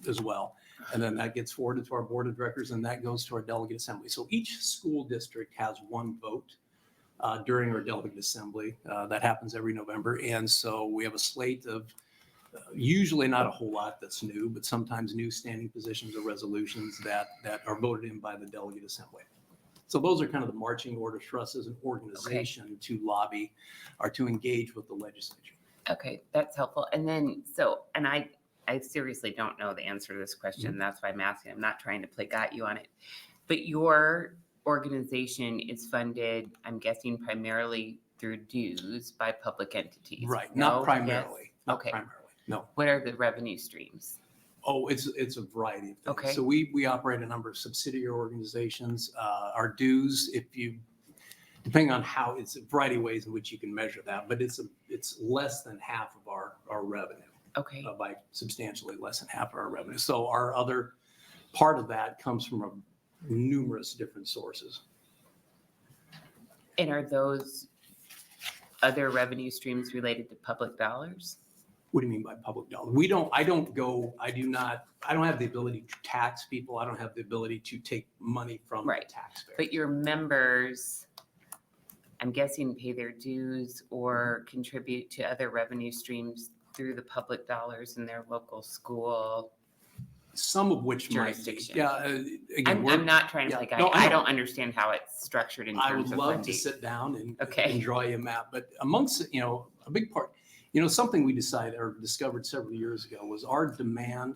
as well. And then that gets forwarded to our board of directors and that goes to our delegate assembly. So each school district has one vote during our delegate assembly. That happens every November. And so we have a slate of usually not a whole lot that's new, but sometimes new standing positions or resolutions that are voted in by the delegate assembly. So those are kind of the marching orders for us as an organization to lobby or to engage with the legislature. Okay, that's helpful. And then, and I seriously don't know the answer to this question. That's why I'm asking. I'm not trying to play got you on it. But your organization is funded, I'm guessing, primarily through dues by public entities. Right, No? not primarily. Yes? Not Okay. primarily, no. What are the revenue streams? Oh, it's a variety of things. Okay. So we operate a number of subsidiary organizations. Our dues, depending on how, it's a variety of ways in which you can measure that, but it's less than half of our revenue. Okay. By substantially less than half of our revenue. So our other part of that comes from numerous different sources. And are those other revenue streams related to public dollars? What do you mean by public dollar? I don't have the ability to tax people. I don't have the ability to take money from the taxpayer. But your members, I'm guessing, pay their dues or contribute to other revenue streams through the public dollars in their local school. Some of which might be. Jurisdiction. Yeah. Again, I'm not trying to play guy. I don't understand how it's structured in terms I of would love funding. to sit down and Okay. draw you a map, but amongst, a big part, something we decided or discovered several years ago was our demand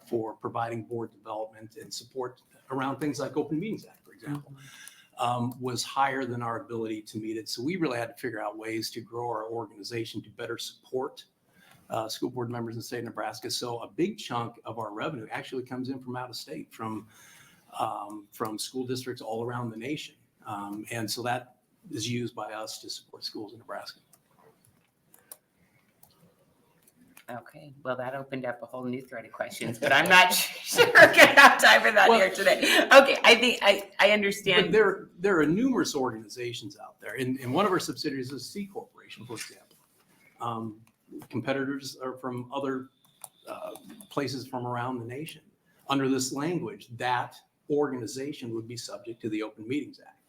for providing board development and support around things like Open Meetings Act, for example, was higher than our ability to meet it. So we really had to figure out ways to grow our organization to better support school board members in the state of Nebraska. So a big chunk of our revenue actually comes in from out of state, from school districts all around the nation. And so that is used by us to support schools in Nebraska. Okay, well, that opened up a whole new thread of questions, but I'm not sure we're gonna have time for that here today. Okay, I think I understand. But there are numerous organizations out there, and one of our subsidiaries is C Corporation, for example. Competitors are from other places from around the nation. Under this language, that organization would be subject to the Open Meetings Act.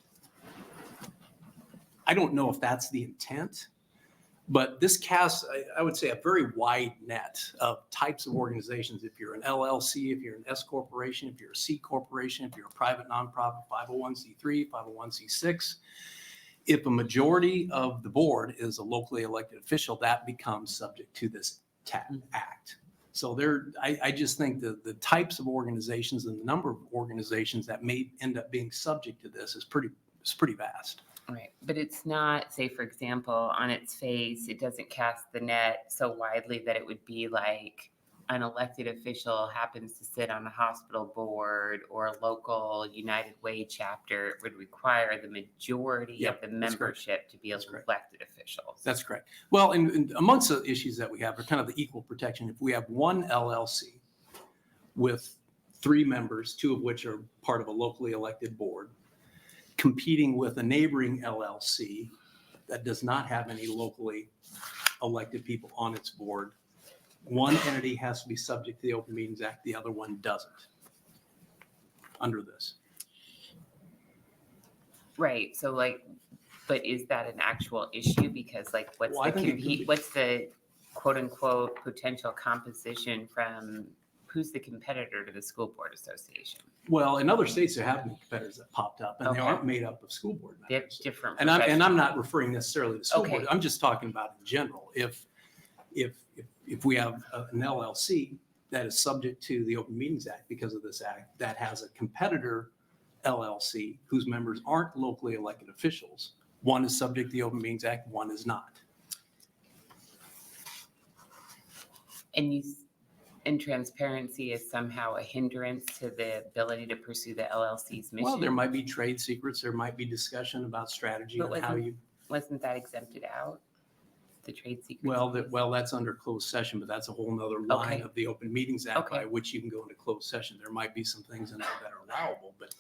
I don't know if that's the intent, but this casts, I would say, a very wide net of types of organizations. If you're an LLC, if you're an S corporation, if you're a C corporation, if you're a private nonprofit, 501c3, 501c6, if a majority of the board is a locally elected official, that becomes subject to this act. So I just think that the types of organizations and the number of organizations that may end up being subject to this is pretty vast. Right, but it's not, say, for example, on its face, it doesn't cast the net so widely that it would be like an elected official happens to sit on a hospital board or a local United Way chapter. It would require the majority of the membership to be elected officials. That's correct. Well, and amongst the issues that we have are kind of the equal protection. If we have one LLC with 3 members, 2 of which are part of a locally elected board, competing with a neighboring LLC that does not have any locally elected people on its board, one entity has to be subject to the Open Meetings Act, the other one doesn't under this. Right, so but is that an actual issue? Because what's the quote unquote potential composition from who's the competitor to the School Board Association? Well, in other states, there have been competitors that popped up, and they aren't made up of school board members. Different. And I'm not referring necessarily to school board. I'm just talking about in general. If we have an LLC that is subject to the Open Meetings Act because of this act, that has a competitor LLC whose members aren't locally elected officials, one is subject to the Open Meetings Act, one is not. And transparency is somehow a hindrance to the ability to pursue the LLC's mission? Well, there might be trade secrets. There might be discussion about strategy and how you. Wasn't that exempted out? The trade secrets? Well, that's under closed session, but that's a whole nother line of the Open Meetings Act by which you can go into closed session. There might be some things in there that are allowable, but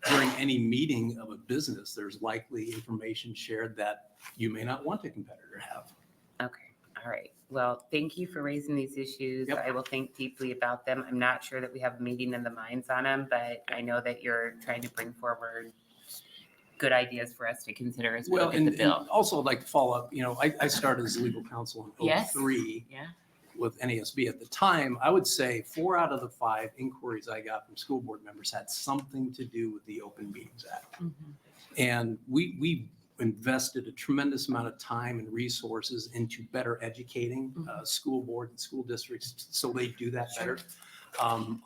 during any meeting of a business, there's likely information shared that you may not want the competitor to have. Okay. All right. Well, thank you for raising these issues. I will think deeply about them. I'm not sure that we have a meeting in the minds on them, but I know that you're trying to bring forward good ideas for us to consider as we look at the bill. And also I'd like to follow up, I started as legal counsel in 2003 with NASB. At the time, I would say 4 out of the 5 inquiries I got from school board members had something to do with the Open Meetings Act. Mm-hmm. And we invested a tremendous amount of time and resources into better educating school boards and school districts so they do that better.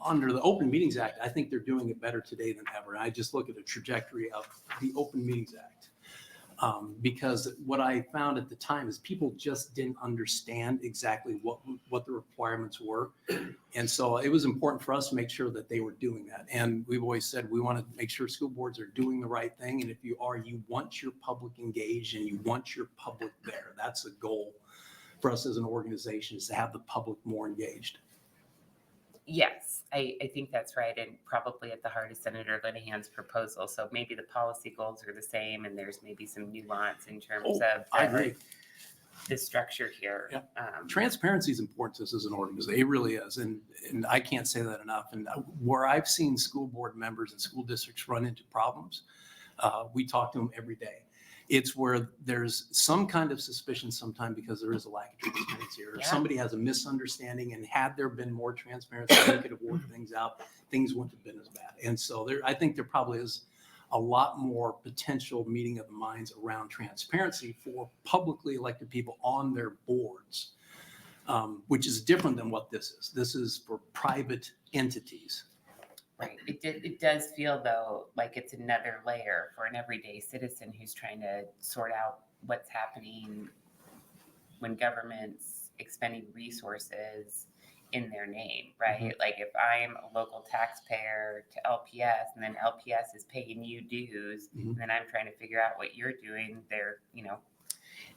Under the Open Meetings Act, I think they're doing it better today than ever. I just look at the trajectory of the Open Meetings Act. Because what I found at the time is people just didn't understand exactly what the requirements were. And so it was important for us to make sure that they were doing that. And we've always said we want to make sure school boards are doing the right thing. And if you are, you want your public engaged and you want your public there. That's a goal for us as an organization, is to have the public more engaged. Yes, I think that's right, and probably at the heart of Senator Linehan's proposal. So maybe the policy goals are the same, and there's maybe some nuance in terms of I agree. the structure here. Yeah. Transparency is important to us as an organization. It really is. And I can't say that enough. And where I've seen school board members and school districts run into problems, we talk to them every day. It's where there's some kind of suspicion sometimes because there is a lack of transparency, or somebody has a misunderstanding, and had there been more transparency, they could have worked things out, things wouldn't have been as bad. And so I think there probably is a lot more potential meeting of the minds around transparency for publicly elected people on their boards, which is different than what this is. This is for private entities. Right. It does feel, though, like it's another layer for an everyday citizen who's trying to sort out what's happening when government's expending resources in their name, right? Mm-hmm. Like if I'm a local taxpayer to LPS, and then LPS is paying you dues, Mm-hmm. and then I'm trying to figure out what you're doing, they're,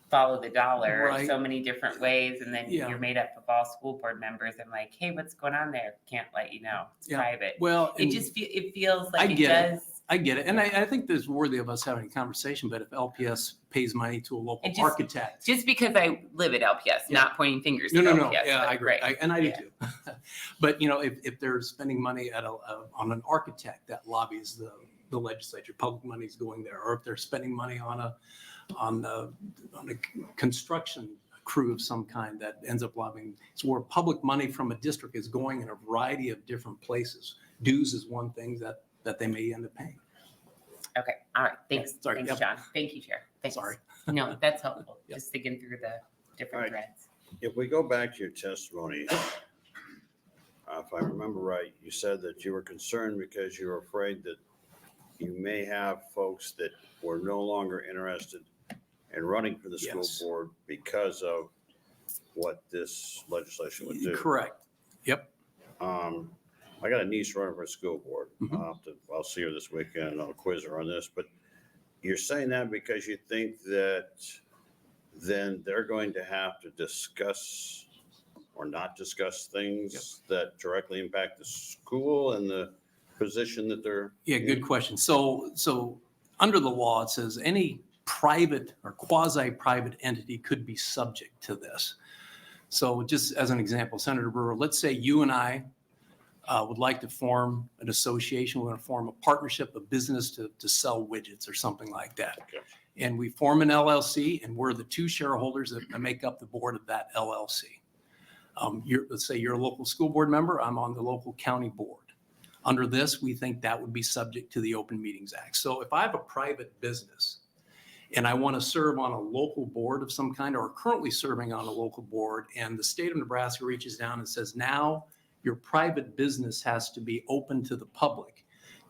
follow the dollar Right. so many different ways, and then Yeah. you're made up of all school board members. I'm like, hey, what's going on there? Can't let you know. It's private. Well, It and just it feels like I get it. does. I get it. And I think this is worthy of us having a conversation, but if LPS pays money to a local And architect. Just because I live at LPS, not pointing fingers. No, at no. LPS, Yeah, but I agree. right. And I do Yeah. too. But, if they're spending money on an architect that lobbies the legislature, public money is going there, or if they're spending money on a construction crew of some kind that ends up lobbying. So where public money from a district is going in a variety of different places. Dues is one thing that they may end up paying. Okay. All right. Thanks. Sorry. Thanks, Yep. John. Thank you, Chair. Thanks. Sorry. No, that's helpful. Yep. Just thinking through the different All right. threads. If we go back to your testimony, if I remember right, you said that you were concerned because you were afraid that you may have folks that were no longer interested in running for the school Yes. board because of what this legislation would do. Correct. Yep. I got a niece running for a school board. Mhm. I'll see her this weekend. I'll quiz her on this, but you're saying that because you think that then they're going to have to discuss or not discuss things that directly impact the school and the position that they're. Yeah, good question. So under the law, it says any private or quasi-private entity could be subject to this. So just as an example, Senator Brewer, let's say you and I would like to form an association. We're going to form a partnership, a business to sell widgets or something like that. Okay. And we form an LLC, and we're the two shareholders that make up the board of that LLC. Let's say you're a local school board member. I'm on the local county board. Under this, we think that would be subject to the Open Meetings Act. So if I have a private business and I want to serve on a local board of some kind, or currently serving on a local board, and the state of Nebraska reaches down and says, now your private business has to be open to the public,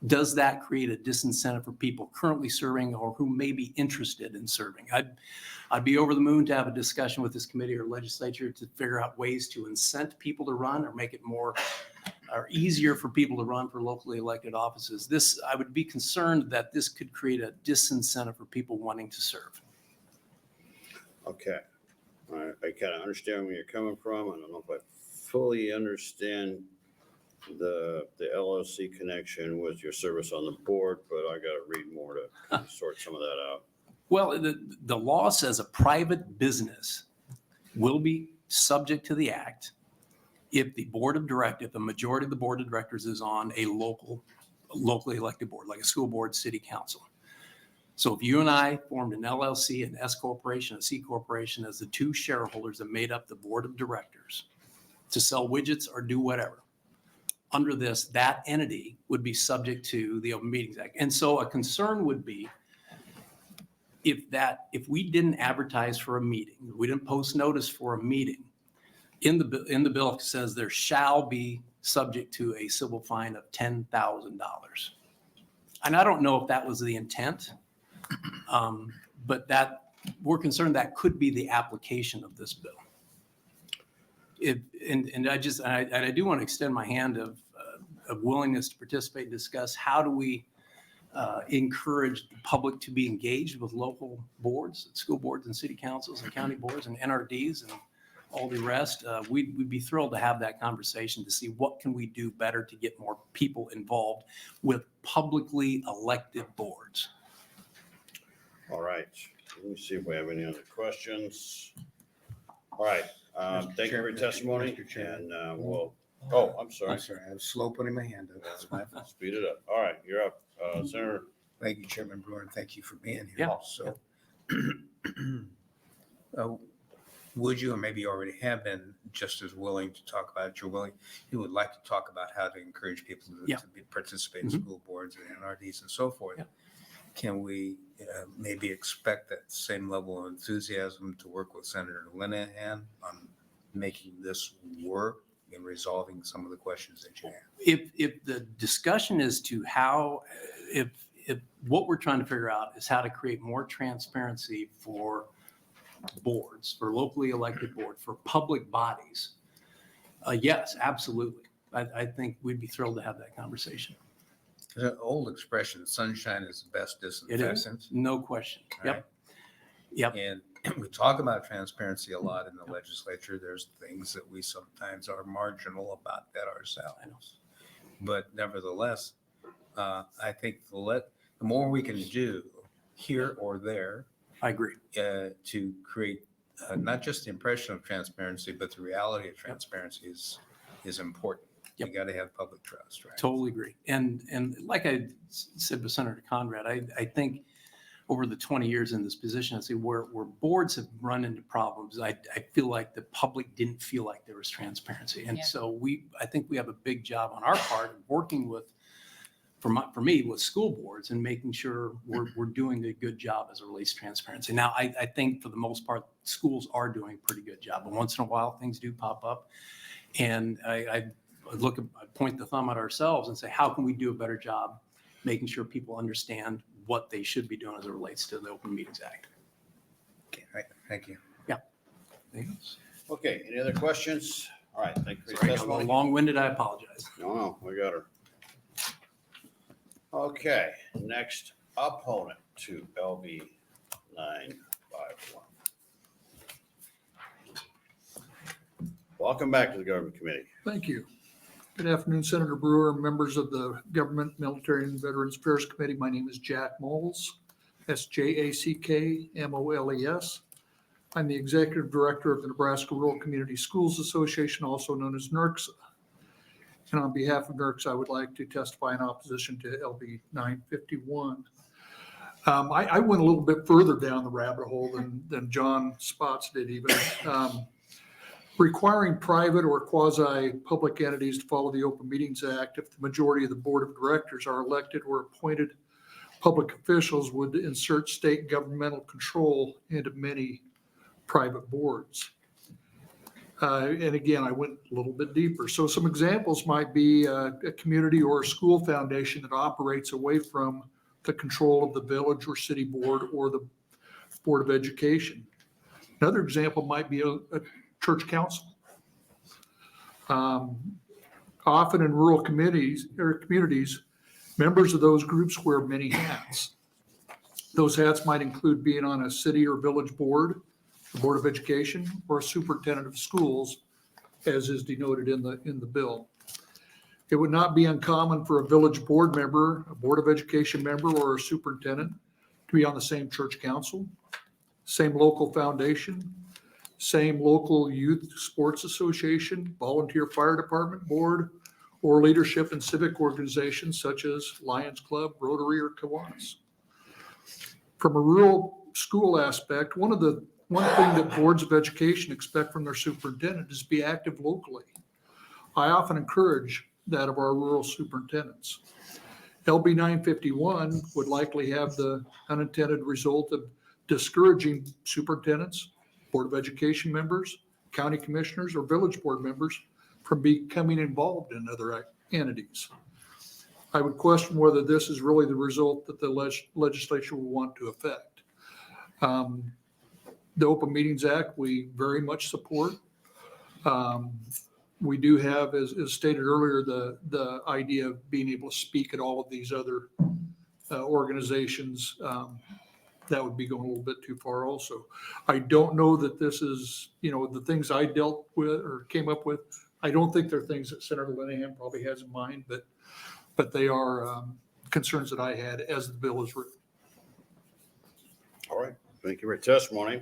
does that create a disincentive for people currently serving or who may be interested in serving? I'd be over the moon to have a discussion with this committee or legislature to figure out ways to incent people to run or make it more or easier for people to run for locally elected offices. I would be concerned that this could create a disincentive for people wanting to serve. Okay. I kind of understand where you're coming from. I don't know if I fully understand the LLC connection with your service on the board, but I got to read more to sort some of that out. Well, the law says a private business will be subject to the act if the majority of the board of directors is on a locally elected board, like a school board, city council. So if you and I formed an LLC, an S corporation, a C corporation as the two shareholders that made up the board of directors to sell widgets or do whatever, under this, that entity would be subject to the Open Meetings Act. And so a concern would be if we didn't advertise for a meeting, we didn't post notice for a meeting, in the bill it says there shall be subject to a civil fine of $10,000. And I don't know if that was the intent, but we're concerned that could be the application of this bill. I do want to extend my hand of willingness to participate and discuss how do we encourage the public to be engaged with local boards, school boards and city councils and county boards and NRDs and all the rest, we'd be thrilled to have that conversation to see what can we do better to get more people involved with publicly elected boards. All right, let me see if we have any other questions. All right, thank you for your testimony, Mr. Chair. and we'll, oh, I'm sorry. I'm sorry, I was slow putting my hand up. That's my fault. Speed it up. All right, you're up, Senator. Thank you, Chairman Brewer, and thank you for being here Yeah. also. Would you, or maybe you already have been, just as willing to talk about it, you would like to talk about how to encourage people to participate in school boards and NRDs and so forth. Yeah. Can we maybe expect that same level of enthusiasm to work with Senator Linehan on making this work in resolving some of the questions that you have? If the discussion is to how, if what we're trying to figure out is how to create more transparency for boards, for locally elected boards, for public bodies, yes, absolutely. I think we'd be thrilled to have that conversation. There's an old expression, sunshine is the best It is, disinfectant. no question. Right. Yep. And we talk about transparency a lot in the legislature. There's things that we sometimes are marginal about that ourselves. But nevertheless, I think the more we can do here or there. I agree. To create not just the impression of transparency, but the reality of transparency is important. You got to have public trust, right? Totally agree. And like I said with Senator Conrad, I think over the 20 years in this position, I say where boards have run into problems, I feel like the public didn't feel like there was transparency. And so I think we have a big job on our part of working with, for me, with school boards and making sure we're doing a good job as it relates to transparency. Now, I think for the most part, schools are doing a pretty good job, but once in a while, things do pop up. And I point the thumb at ourselves and say, how can we do a better job making sure people understand what they should be doing as it relates to the Open Meetings Act? Okay, right. Thank you. Yeah. Okay, any other questions? All right, thank you for your Sorry, I got a testimony. little long-winded, I apologize. No, we got her. Okay, next opponent to LB 951. Welcome back to the Government Committee. Thank you. Good afternoon, Senator Brewer, members of the Government, Military, and Veterans Affairs Committee. My name is Jack Moles, SJACKMOLES. I'm the Executive Director of the Nebraska Rural Community Schools Association, also known as NERCSA. And on behalf of NERCSA, I would like to testify in opposition to LB 951. I went a little bit further down the rabbit hole than John Spots did even. Requiring private or quasi-public entities to follow the Open Meetings Act if the majority of the board of directors are elected or appointed public officials would insert state governmental control into many private boards. And again, I went a little bit deeper. So some examples might be a community or a school foundation that operates away from the control of the village or city board or the Board of Education. Another example might be a church council. Often in rural communities, members of those groups wear many hats. Those hats might include being on a city or village board, the Board of Education, or a superintendent of schools, as is denoted in the bill. It would not be uncommon for a village board member, a Board of Education member, or a superintendent to be on the same church council, same local foundation, same local youth sports association, volunteer fire department board, or leadership in civic organizations such as Lions Club, Rotary, or Kiwanis. From a rural school aspect, one thing that boards of education expect from their superintendent is to be active locally. I often encourage that of our rural superintendents. LB 951 would likely have the unintended result of discouraging superintendents, Board of Education members, county commissioners, or village board members from becoming involved in other entities. I would question whether this is really the result that the legislature will want to affect. The Open Meetings Act, we very much support. We do have, as stated earlier, the idea of being able to speak at all of these other organizations that would be going a little bit too far also. I don't know that this is, the things I dealt with or came up with, I don't think they're things that Senator Linehan probably has in mind, but they are concerns that I had as the bill is written. All right, thank you for your testimony.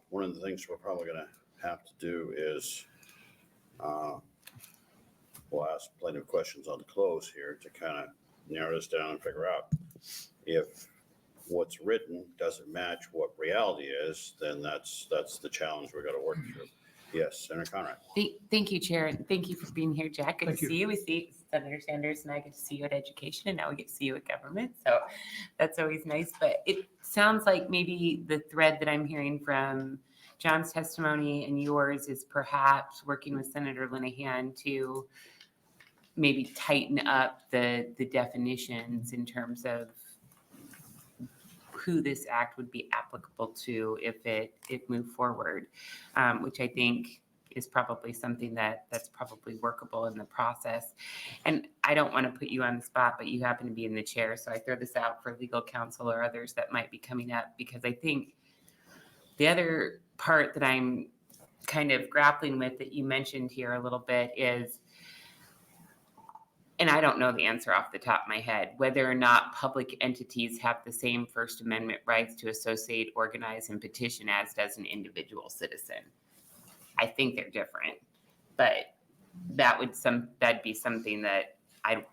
One of the things we're probably gonna have to do is, we'll ask plenty of questions on the close here to kind of narrow this down and figure out if what's written doesn't match what reality is, then that's the challenge we gotta work through. Yes, Senator Conrad. Thank you, Chair, and thank you for being here, Jack. Good Thank to you. see you. We see Senator Sanders and I get to see you at education, and now we get to see you at government. So that's always nice. But it sounds like maybe the thread that I'm hearing from John's testimony and yours is perhaps working with Senator Linehan to maybe tighten up the definitions in terms of who this act would be applicable to if it moved forward, which I think is probably something that's probably workable in the process. And I don't want to put you on the spot, but you happen to be in the chair, so I throw this out for legal counsel or others that might be coming up, because I think the other part that I'm kind of grappling with that you mentioned here a little bit is, and I don't know the answer off the top of my head, whether or not public entities have the same First Amendment rights to associate, organize, and petition as does an individual citizen. I think they're different, but that'd be something that I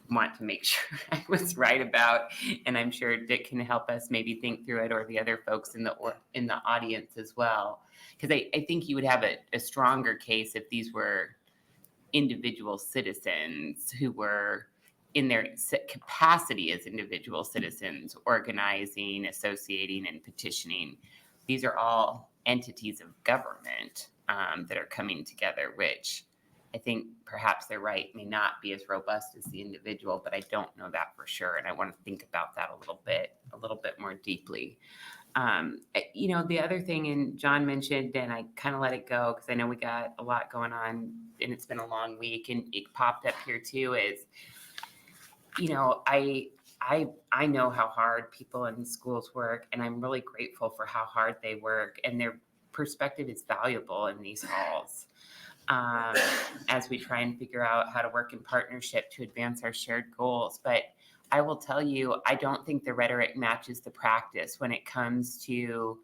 want to make sure I was right about, and I'm sure Dick can help us maybe think through it, or the other folks in the audience as well, because I think you would have a stronger case if these were individual citizens who were in their capacity as individual citizens organizing, associating, and petitioning. These are all entities of government that are coming together, which I think perhaps their right may not be as robust as the individual, but I don't know that for sure. And I want to think about that a little bit more deeply. The other thing, and John mentioned, and I kind of let it go because I know we got a lot going on and it's been a long week, and it popped up here too, is, I know how hard people in schools work, and I'm really grateful for how hard they work, and their perspective is valuable in these halls as we try and figure out how to work in partnership to advance our shared goals. But I will tell you, I don't think the rhetoric matches the practice when it comes to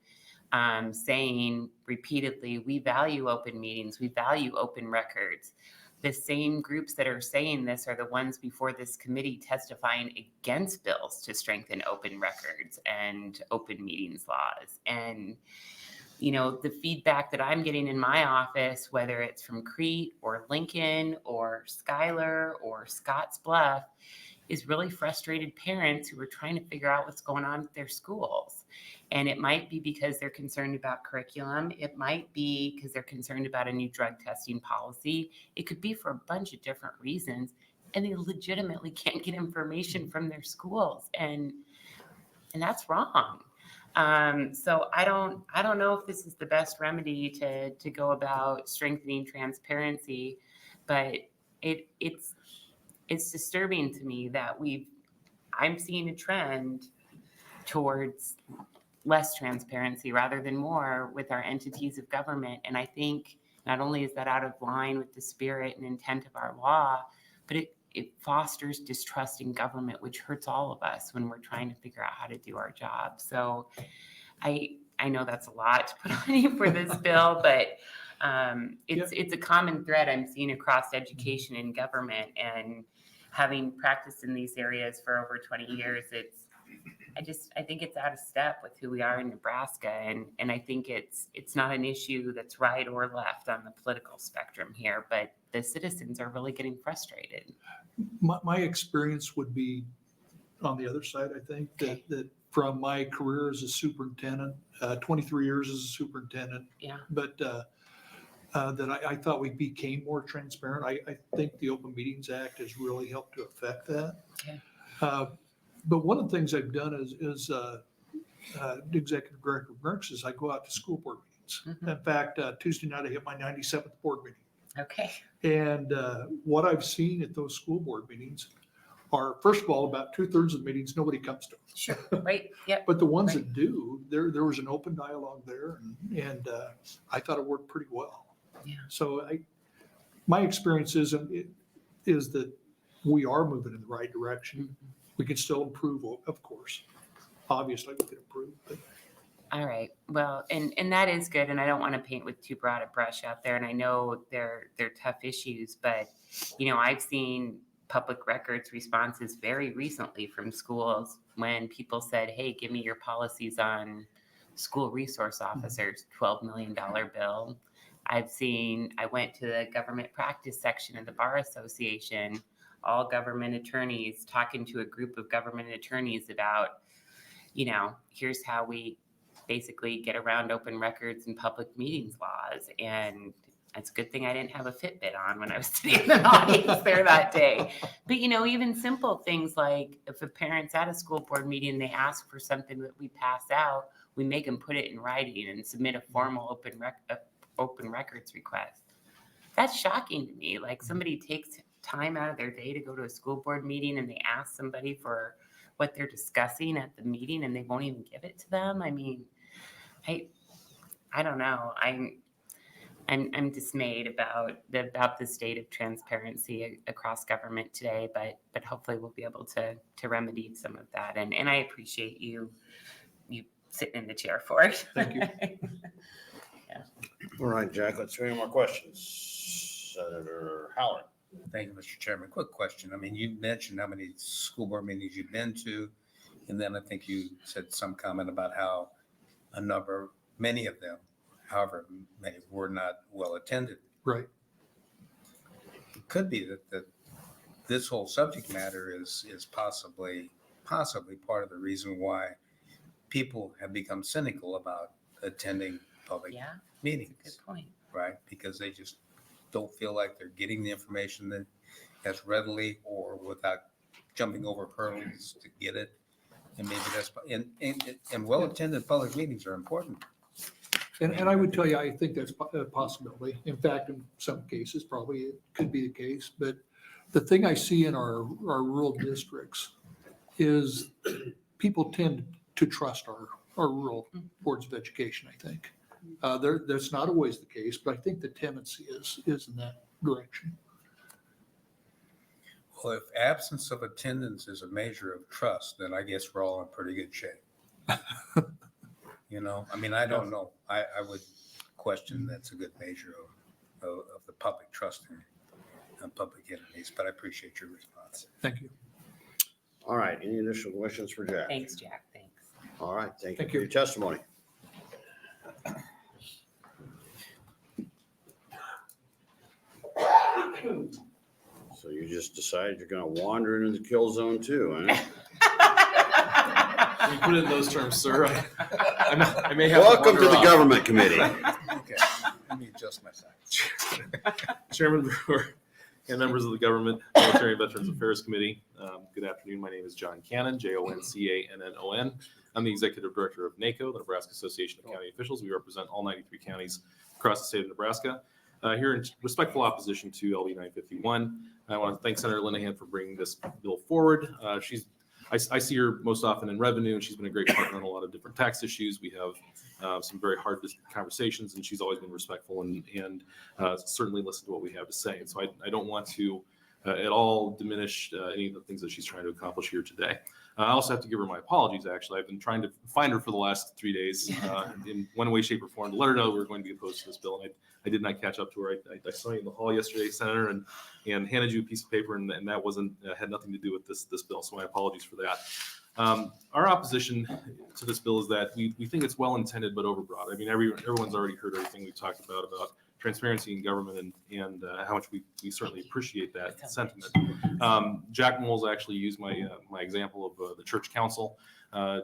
saying repeatedly, we value open meetings, we value open records. The same groups that are saying this are the ones before this committee testifying against bills to strengthen open records and open meetings laws. And the feedback that I'm getting in my office, whether it's from Crete or Lincoln or Schuyler or Scotts Bluff, is really frustrated parents who are trying to figure out what's going on with their schools. And it might be because they're concerned about curriculum. It might be because they're concerned about a new drug testing policy. It could be for a bunch of different reasons. And they legitimately can't get information from their schools. And that's wrong. So I don't know if this is the best remedy to go about strengthening transparency, but it's disturbing to me that I'm seeing a trend towards less transparency rather than more with our entities of government. And I think not only is that out of line with the spirit and intent of our law, but it fosters distrust in government, which hurts all of us when we're trying to figure out how to do our job. So I know that's a lot to put on you for this bill, but it's a common thread I'm seeing across education and government. And having practiced in these areas for over 20 years, I think it's out of step with who we are in Nebraska. And I think it's not an issue that's right or left on the political spectrum here, but the citizens are really getting frustrated. My experience would be on the other side, I think, that from my career as a superintendent, 23 years as a superintendent. Yeah. But that I thought we became more transparent. I think the Open Meetings Act has really helped to affect that. Okay. But one of the things I've done as executive director of NERCS is I go out to school board meetings. Mm-hmm. In fact, Tuesday night I hit my 97th board meeting. Okay. And what I've seen at those school board meetings are, first of all, about 2/3 of the meetings, nobody comes to. Sure, right, yep. But the ones that do, there was an open dialogue there, and I thought it worked pretty well. Yeah. So my experience is that we are moving in the right direction. We can still improve, of course. Obviously, we can improve, but All right, well, and that is good, and I don't want to paint with too broad a brush out there, and I know they're tough issues, but, I've seen public records responses very recently from schools when people said, hey, give me your policies on school resource officers, $12 million bill. I went to the government practice section of the Bar Association, all government attorneys talking to a group of government attorneys about, here's how we basically get around open records and public meetings laws. And it's a good thing I didn't have a Fitbit on when I was sitting in the audience there that day. But, even simple things like if a parent's at a school board meeting, they ask for something that we pass out, we make them put it in writing and submit a formal open records request. That's shocking to me. Like somebody takes time out of their day to go to a school board meeting and they ask somebody for what they're discussing at the meeting and they won't even give it to them. I mean, I don't know. I'm dismayed about the state of transparency across government today, but hopefully we'll be able to remedy some of that. And I appreciate you sitting in the chair for it. thank you. Yeah. All right, Jack, let's hear any more questions. Senator Howard. Thank you, Mr. Chairman. Quick question. I mean, you mentioned how many school board meetings you've been to, and then I think you said some comment about how many of them, however many, were not well attended. Right. It could be that this whole subject matter is possibly part of the reason why people have become cynical about attending public meetings. Good point. Right? Because they just don't feel like they're getting the information that as readily or without jumping over hurdles to get it. And maybe that's, and well-attended public meetings are important. And I would tell you, I think that's a possibility. In fact, in some cases, probably it could be the case. But the thing I see in our rural districts is people tend to trust our rural boards of education, I think. That's not always the case, but I think the tendency is in that direction. Well, if absence of attendance is a measure of trust, then I guess we're all in pretty good shape. I mean, I don't know. I would question that's a good measure of the public trust in public entities, but I appreciate your response. Thank you. All right, any additional questions for Jack? Thanks, Jack. Thanks. All right, thank you Thank for you. your testimony. So you just decided you're gonna wander into the kill zone too, huh? When you put it in those terms, sir, I may have Welcome to wander the off. government committee. Okay, let me adjust my size. Chairman Brewer and members of the Government, Military and Veterans Affairs Committee. Good afternoon. My name is John Cannon, Joncannon. I'm the Executive Director of NACO, the Nebraska Association of County Officials. We represent all 93 counties across the state of Nebraska. Here in respectful opposition to LB 951, I want to thank Senator Linehan for bringing this bill forward. I see her most often in revenue, and she's been a great partner on a lot of different tax issues. We have some very hard conversations, and she's always been respectful and certainly listened to what we have to say. And so I don't want to at all diminish any of the things that she's trying to accomplish here today. I also have to give her my apologies, actually. I've been trying to find her for the last 3 days in one way, shape, or form to let her know we were going to be opposed to this bill, and I did not catch up to her. I saw you in the hall yesterday, Senator, and handed you a piece of paper, and that wasn't had nothing to do with this bill. So my apologies for that. Our opposition to this bill is that we think it's well intended but overbroad. I mean, everyone's already heard everything we've talked about transparency in government and how much we certainly appreciate that sentiment. Jack Moles actually used my example of the church council. I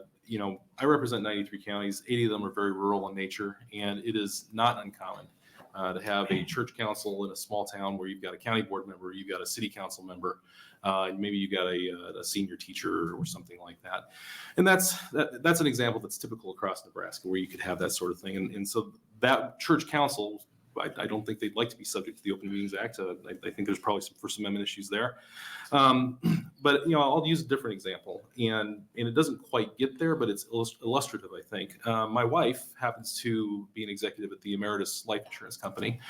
represent 93 counties. 80 of them are very rural in nature, and it is not uncommon to have a church council in a small town where you've got a county board member, you've got a city council member, and maybe you've got a senior teacher or something like that. And that's an example that's typical across Nebraska where you could have that sort of thing. And so that church council I don't think they'd like to be subject to the Open Meetings Act. I think there's probably some First Amendment issues there. But I'll use a different example, and it doesn't quite get there, but it's illustrative, I think. My wife happens to be an executive at the Emeritus Life Insurance Company,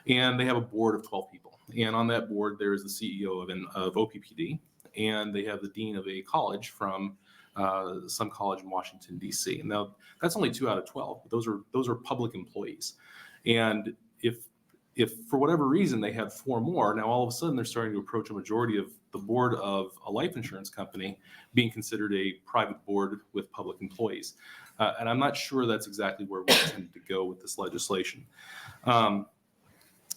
and they have a board of 12 people. And on that board, there is the CEO of OPPD, and they have the dean of a college from some college in Washington, D.C. And now that's only 2 out of 12. But those are public employees. And if for whatever reason they had 4 more, now all of a sudden they're starting to approach a majority of the board of a life insurance company being considered a private board with public employees. And I'm not sure that's exactly where we intend to go with this legislation.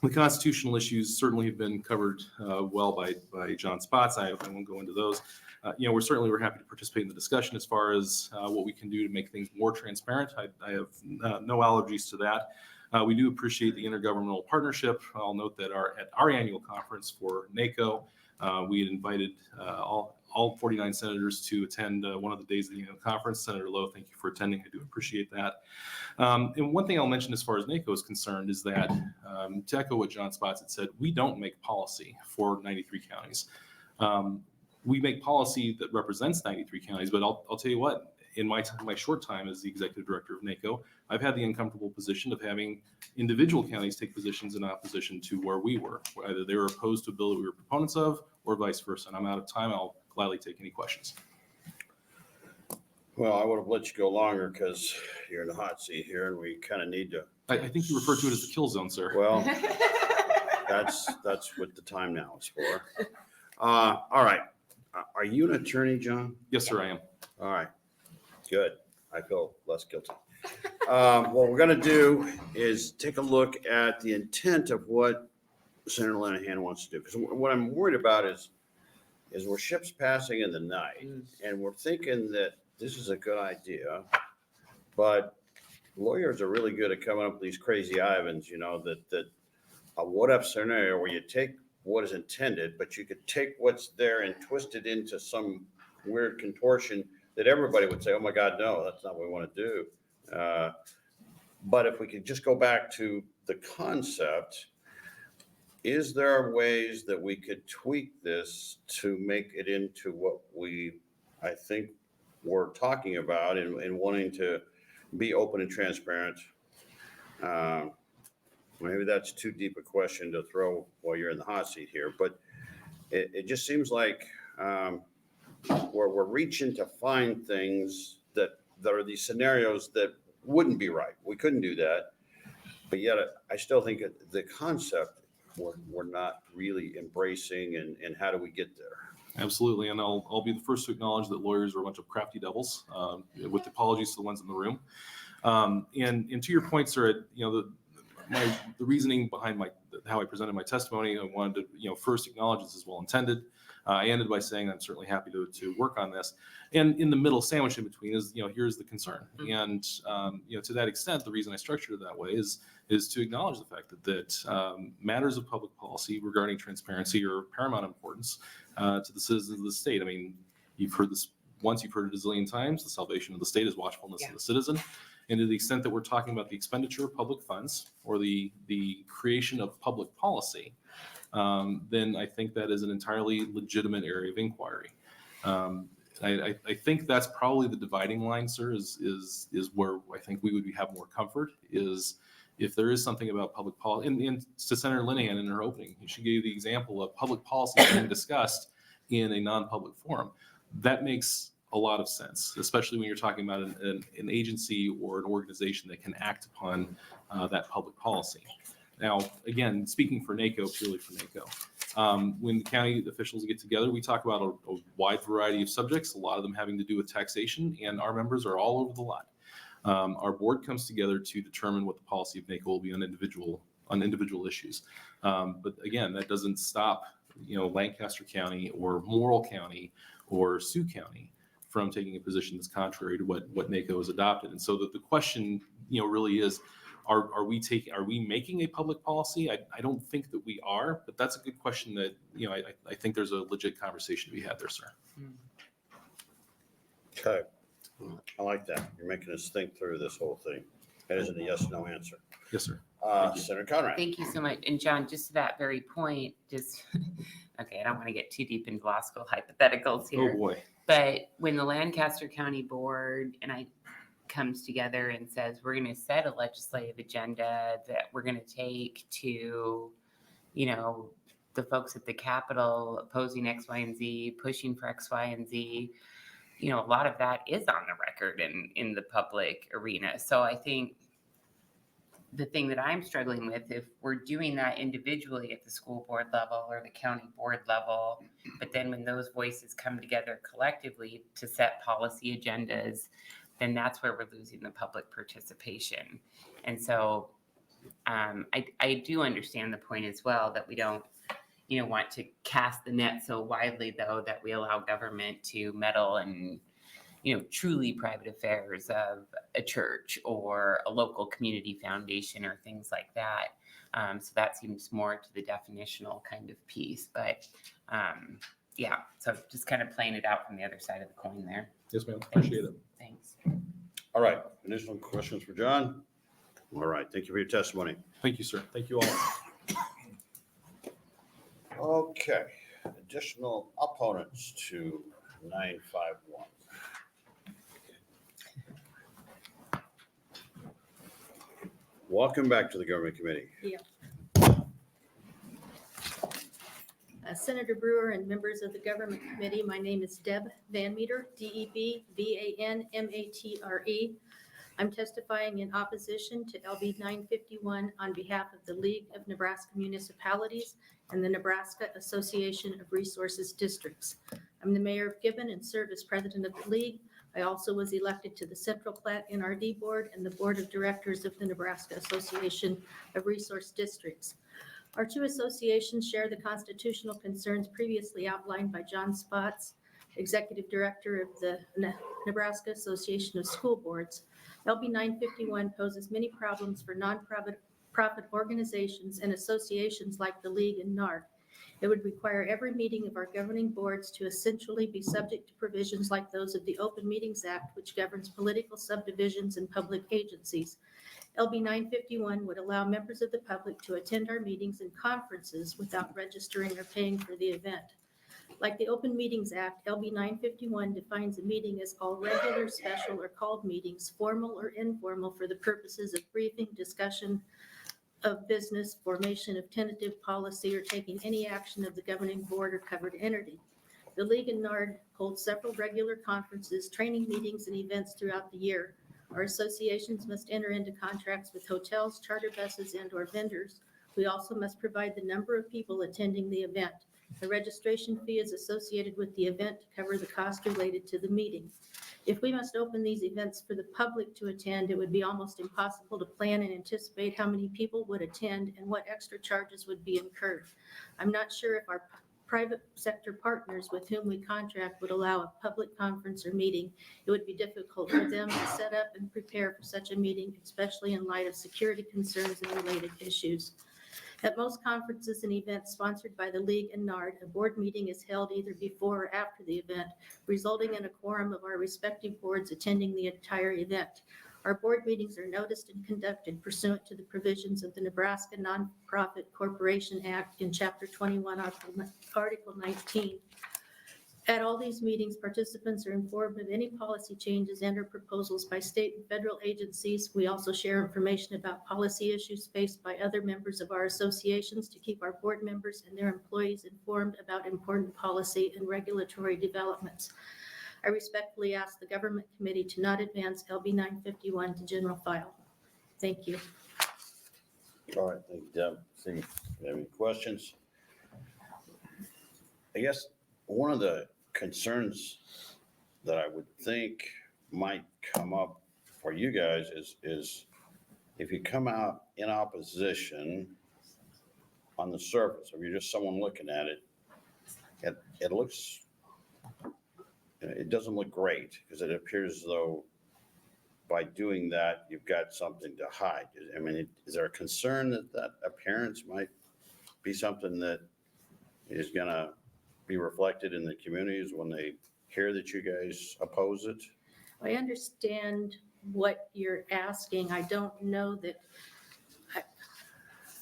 The constitutional issues certainly have been covered well by John Spotts. I won't go into those. We're happy to participate in the discussion as far as what we can do to make things more transparent. I have no allergies to that. We do appreciate the intergovernmental partnership. I'll note that at our annual conference for NACO, we had invited all 49 senators to attend one of the days of the annual conference. Senator Lowe, thank you for attending. I do appreciate that. And one thing I'll mention as far as NACO is concerned is that, to echo what John Spotts had said, we don't make policy for 93 counties. We make policy that represents 93 counties, but I'll tell you what, in my short time as the executive director of NACO, I've had the uncomfortable position of having individual counties take positions in opposition to where we were. Either they were opposed to a bill that we were proponents of, or vice versa. And I'm out of time. I'll gladly take any questions. Well, I would have let you go longer because you're in the hot seat here and we kind of need to. I think you refer to it as the kill zone, sir. Well, that's what the time now is for. All right. Are you an attorney, John? Yes, sir, I am. All right. Good. I feel less guilty. What we're going to do is take a look at the intent of what Senator Linehan wants to do. Because what I'm worried about is we're ships passing in the night, and we're thinking that this is a good idea, but lawyers are really good at coming up with these crazy Ivans, that a what-if scenario where you take what is intended, but you could take what's there and twist it into some weird contortion that everybody would say, oh my God, no, that's not what we want to do. But if we could just go back to the concept, is there ways that we could tweak this to make it into what I think we're talking about and wanting to be open and transparent? Maybe that's too deep a question to throw while you're in the hot seat here, but it just seems like we're reaching to find things that are these scenarios that wouldn't be right. We couldn't do that, but yet I still think the concept we're not really embracing, and how do we get there? Absolutely, and I'll be the first to acknowledge that lawyers are a bunch of crafty devils, with apologies to the ones in the room. And to your point, sir, the reasoning behind how I presented my testimony, I wanted to first acknowledge this is well intended. I ended by saying I'm certainly happy to work on this. And in the middle, sandwiched in between, is here's the concern. And to that extent, the reason I structured it that way is to acknowledge the fact that matters of public policy regarding transparency are of paramount importance to the citizens of the state. I mean, you've heard this once, you've heard it a zillion times. The salvation of the state is watchfulness of the citizen. And to the extent that we're talking about the expenditure of public funds or the creation of public policy, then I think that is an entirely legitimate area of inquiry. I think that's probably the dividing line, sir, is where I think we would have more comfort, is if there is something about public policy. And to Senator Linehan in her opening, she gave the example of public policy being discussed in a non-public forum. That makes a lot of sense, especially when you're talking about an agency or an organization that can act upon that public policy. Now, again, speaking for NACO, purely for NACO, when county officials get together, we talk about a wide variety of subjects, a lot of them having to do with taxation, and our members are all over the lot. Our board comes together to determine what the policy of NACO will be on individual issues. But again, that doesn't stop Lancaster County or Morrill County or Sioux County from taking a position that's contrary to what NACO has adopted. And so the question, really is, are we making a public policy? I don't think that we are, but that's a good question that, I think there's a legit conversation to be had there, sir. Okay. I like that. You're making us think through this whole thing. That isn't a yes/no answer. Yes, sir. Senator Conrad. Thank you so much. And John, just to that very point, just, okay, I don't want to get too deep into law school hypotheticals here. Oh, boy. But when the Lancaster County Board comes together and says, we're going to set a legislative agenda that we're going to take to, the folks at the Capitol opposing X, Y, and Z, pushing for X, Y, and Z, a lot of that is on the record in the public arena. So I think the thing that I'm struggling with, if we're doing that individually at the school board level or the county board level, but then when those voices come together collectively to set policy agendas, then that's where we're losing the public participation. And so I do understand the point as well that we don't, want to cast the net so widely, though, that we allow government to meddle in, truly private affairs of a church or a local community foundation or things like that. So that seems more to the definitional kind of piece. But yeah, so just kind of playing it out from the other side of the coin there. Yes, ma'am. Appreciate it. Thanks. All right, additional questions for John? All right, thank you for your testimony. Thank you, sir. Thank you all. Okay, additional opponents to 951. Welcome back to the Government Committee. Yeah. Senator Brewer and members of the Government Committee, my name is Deb Van Meter, DEB-VANMATRE. I'm testifying in opposition to LB 951 on behalf of the League of Nebraska Municipalities and the Nebraska Association of Resources Districts. I'm the mayor of Gibbon and serve as president of the league. I also was elected to the Central Platte NRD Board and the Board of Directors of the Nebraska Association of Resource Districts. Our two associations share the constitutional concerns previously outlined by John Spotts, Executive Director of the Nebraska Association of School Boards. LB 951 poses many problems for non-profit organizations and associations like the League and NARD. It would require every meeting of our governing boards to essentially be subject to provisions like those of the Open Meetings Act, which governs political subdivisions and public agencies. LB 951 would allow members of the public to attend our meetings and conferences without registering or paying for the event. Like the Open Meetings Act, LB 951 defines a meeting as all regular, special, or called meetings, formal or informal, for the purposes of briefing, discussion of business, formation of tentative policy, or taking any action of the governing board or covered entity. The League and NARD hold several regular conferences, training meetings, and events throughout the year. Our associations must enter into contracts with hotels, charter buses, and/or vendors. We also must provide the number of people attending the event. The registration fee is associated with the event to cover the cost related to the meeting. If we must open these events for the public to attend, it would be almost impossible to plan and anticipate how many people would attend and what extra charges would be incurred. I'm not sure if our private sector partners with whom we contract would allow a public conference or meeting. It would be difficult for them to set up and prepare for such a meeting, especially in light of security concerns and related issues. At most conferences and events sponsored by the League and NARD, a board meeting is held either before or after the event, resulting in a quorum of our respective boards attending the entire event. Our board meetings are noticed and conducted pursuant to the provisions of the Nebraska Nonprofit Corporation Act in Chapter 21, Article 19. At all these meetings, participants are informed of any policy changes and/or proposals by state and federal agencies. We also share information about policy issues faced by other members of our associations to keep our board members and their employees informed about important policy and regulatory developments. I respectfully ask the Government Committee to not advance LB 951 to general file. Thank you. All right, thank you, Deb. See if you have any questions. I guess one of the concerns that I would think might come up for you guys is if you come out in opposition on the surface, if you're just someone looking at it, it looks, it doesn't look great because it appears as though by doing that, you've got something to hide. I mean, is there a concern that appearance might be something that is going to be reflected in the communities when they hear that you guys oppose it? I understand what you're asking. I don't know that,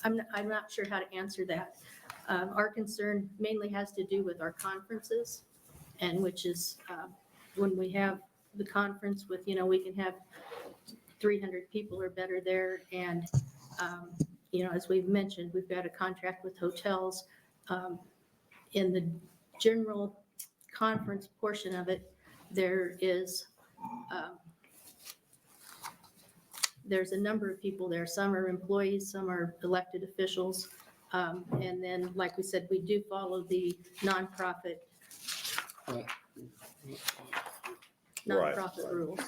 I'm not sure how to answer that. Our concern mainly has to do with our conferences, and which is when we have the conference with, we can have 300 people or better there. And, as we've mentioned, we've got a contract with hotels. In the general conference portion of it, there's a number of people there. Some are employees, some are elected officials. And then, like we said, we do follow the nonprofit rules.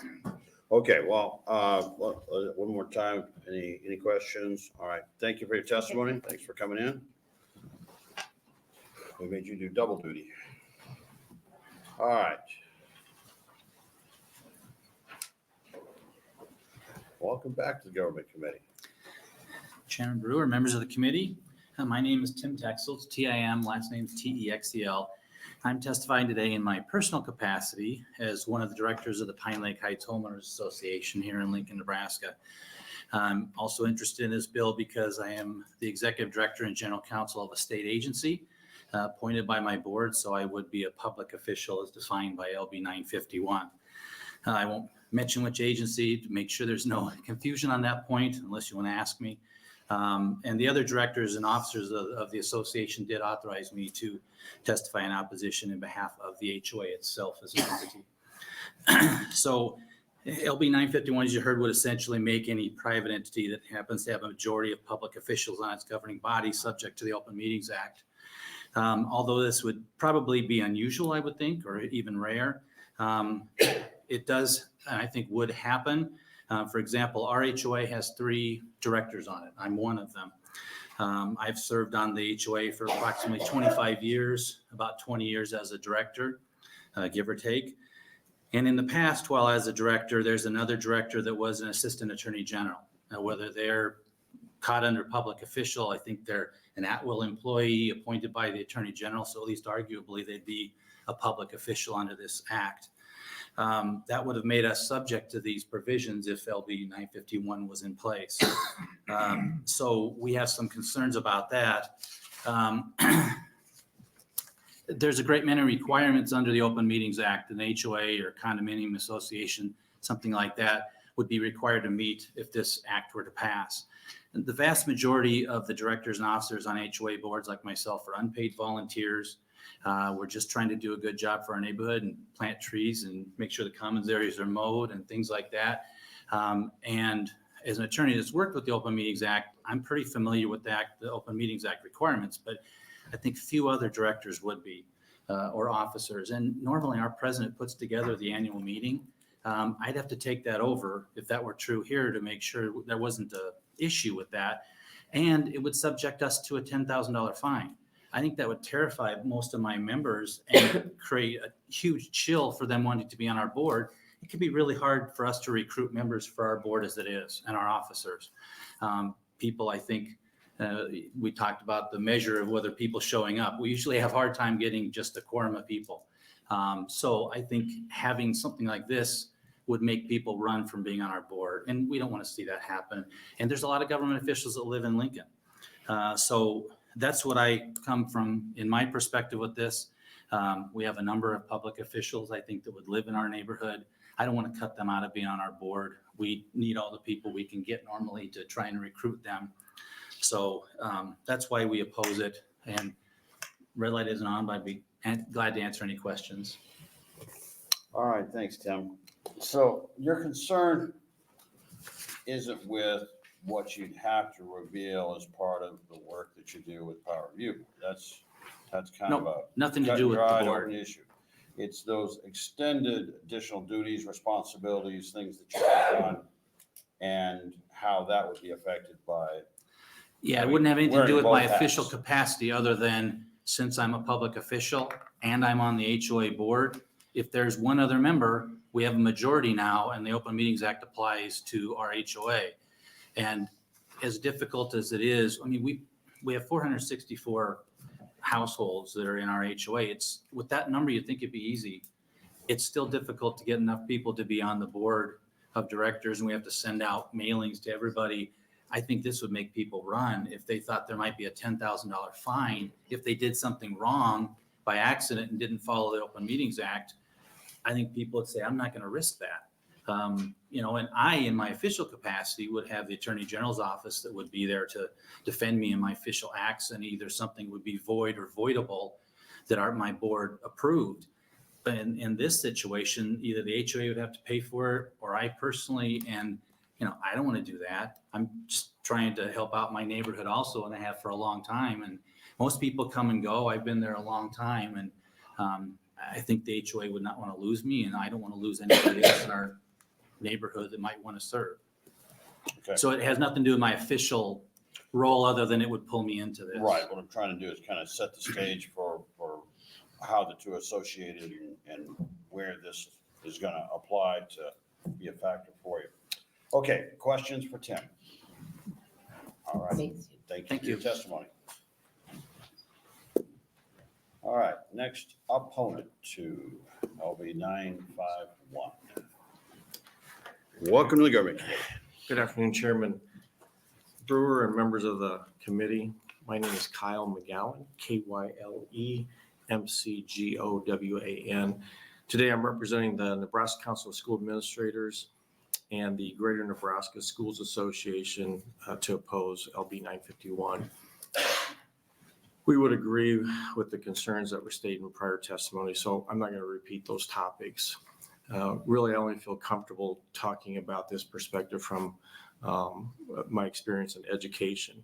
Okay, well, one more time, any questions? All right, thank you for your testimony. Thanks for coming in. We made you do double duty. All right. Welcome back to the Government Committee. Chairman Brewer, members of the committee, my name is Tim Texel, it's T-I-M, last name is T-E-X-E-L. I'm testifying today in my personal capacity as one of the directors of the Pine Lake Heights Homeowners Association here in Lincoln, Nebraska. I'm also interested in this bill because I am the executive director and general counsel of a state agency appointed by my board, so I would be a public official as defined by LB 951. I won't mention which agency to make sure there's no confusion on that point unless you want to ask me. And the other directors and officers of the association did authorize me to testify in opposition in behalf of the HOA itself as an entity. So LB 951, as you heard, would essentially make any private entity that happens to have a majority of public officials on its governing body subject to the Open Meetings Act. Although this would probably be unusual, I would think, or even rare, it does, I think, would happen. For example, our HOA has 3 directors on it. I'm one of them. I've served on the HOA for approximately 25 years, about 20 years as a director, give or take. And in the past, while as a director, there's another director that was an assistant attorney general. Now, whether they're caught under public official, I think they're an at-will employee appointed by the attorney general. So at least arguably, they'd be a public official under this act. That would have made us subject to these provisions if LB 951 was in place. So we have some concerns about that. There's a great many requirements under the Open Meetings Act. An HOA or condominium association, something like that, would be required to meet if this act were to pass. And the vast majority of the directors and officers on HOA boards like myself are unpaid volunteers. We're just trying to do a good job for our neighborhood and plant trees and make sure the commons areas are mowed and things like that. And as an attorney that's worked with the Open Meetings Act, I'm pretty familiar with the Open Meetings Act requirements, but I think few other directors would be or officers. And normally our president puts together the annual meeting. I'd have to take that over if that were true here to make sure there wasn't an issue with that. And it would subject us to a $10,000 fine. I think that would terrify most of my members and create a huge chill for them wanting to be on our board. It can be really hard for us to recruit members for our board as it is and our officers. People, I think, we talked about the measure of whether people showing up. We usually have a hard time getting just a quorum of people. So I think having something like this would make people run from being on our board. And we don't want to see that happen. And there's a lot of government officials that live in Lincoln. So that's what I come from in my perspective with this. We have a number of public officials, I think, that would live in our neighborhood. I don't want to cut them out of being on our board. We need all the people we can get normally to try and recruit them. So that's why we oppose it. And red light isn't on, but I'd be glad to answer any questions. All right, thanks, Tim. So your concern isn't with what you'd have to reveal as part of the work that you do with Power Review. That's kind of a nothing to do with the cut and board. open issue. It's those extended additional duties, responsibilities, things that you have done, and how that would be affected by. Yeah, it wouldn't have anything to do with wearing my both official hats. capacity other than since I'm a public official and I'm on the HOA board, if there's one other member, we have a majority now and the Open Meetings Act applies to our HOA. And as difficult as it is, I mean, we have 464 households that are in our HOA. It's with that number, you'd think it'd be easy. It's still difficult to get enough people to be on the board of directors and we have to send out mailings to everybody. I think this would make people run if they thought there might be a $10,000 fine if they did something wrong by accident and didn't follow the Open Meetings Act. I think people would say, I'm not going to risk that. And I, in my official capacity, would have the Attorney General's office that would be there to defend me in my official acts, and either something would be void or voidable that my board approved. But in this situation, either the HOA would have to pay for it or I personally, and I don't want to do that. I'm just trying to help out my neighborhood also, and I have for a long time. And most people come and go. I've been there a long time, and I think the HOA would not want to lose me, and I don't want to lose anybody else in our neighborhood that might want to serve. Okay. So it has nothing to do with my official role other than it would pull me into this. Right, what I'm trying to do is kind of set the stage for how the two associated and where this is going to apply to be a factor for you. Okay, questions for Tim? All right, thank you for your testimony. All right, next opponent to LB 951. Welcome to the government committee. Good afternoon, Chairman Brewer and members of the committee. My name is Kyle McGowan, KYLEMCGOWAN. Today I'm representing the Nebraska Council of School Administrators and the Greater Nebraska Schools Association to oppose LB 951. We would agree with the concerns that were stated in prior testimony, so I'm not going to repeat those topics. Really, I only feel comfortable talking about this perspective from my experience in education.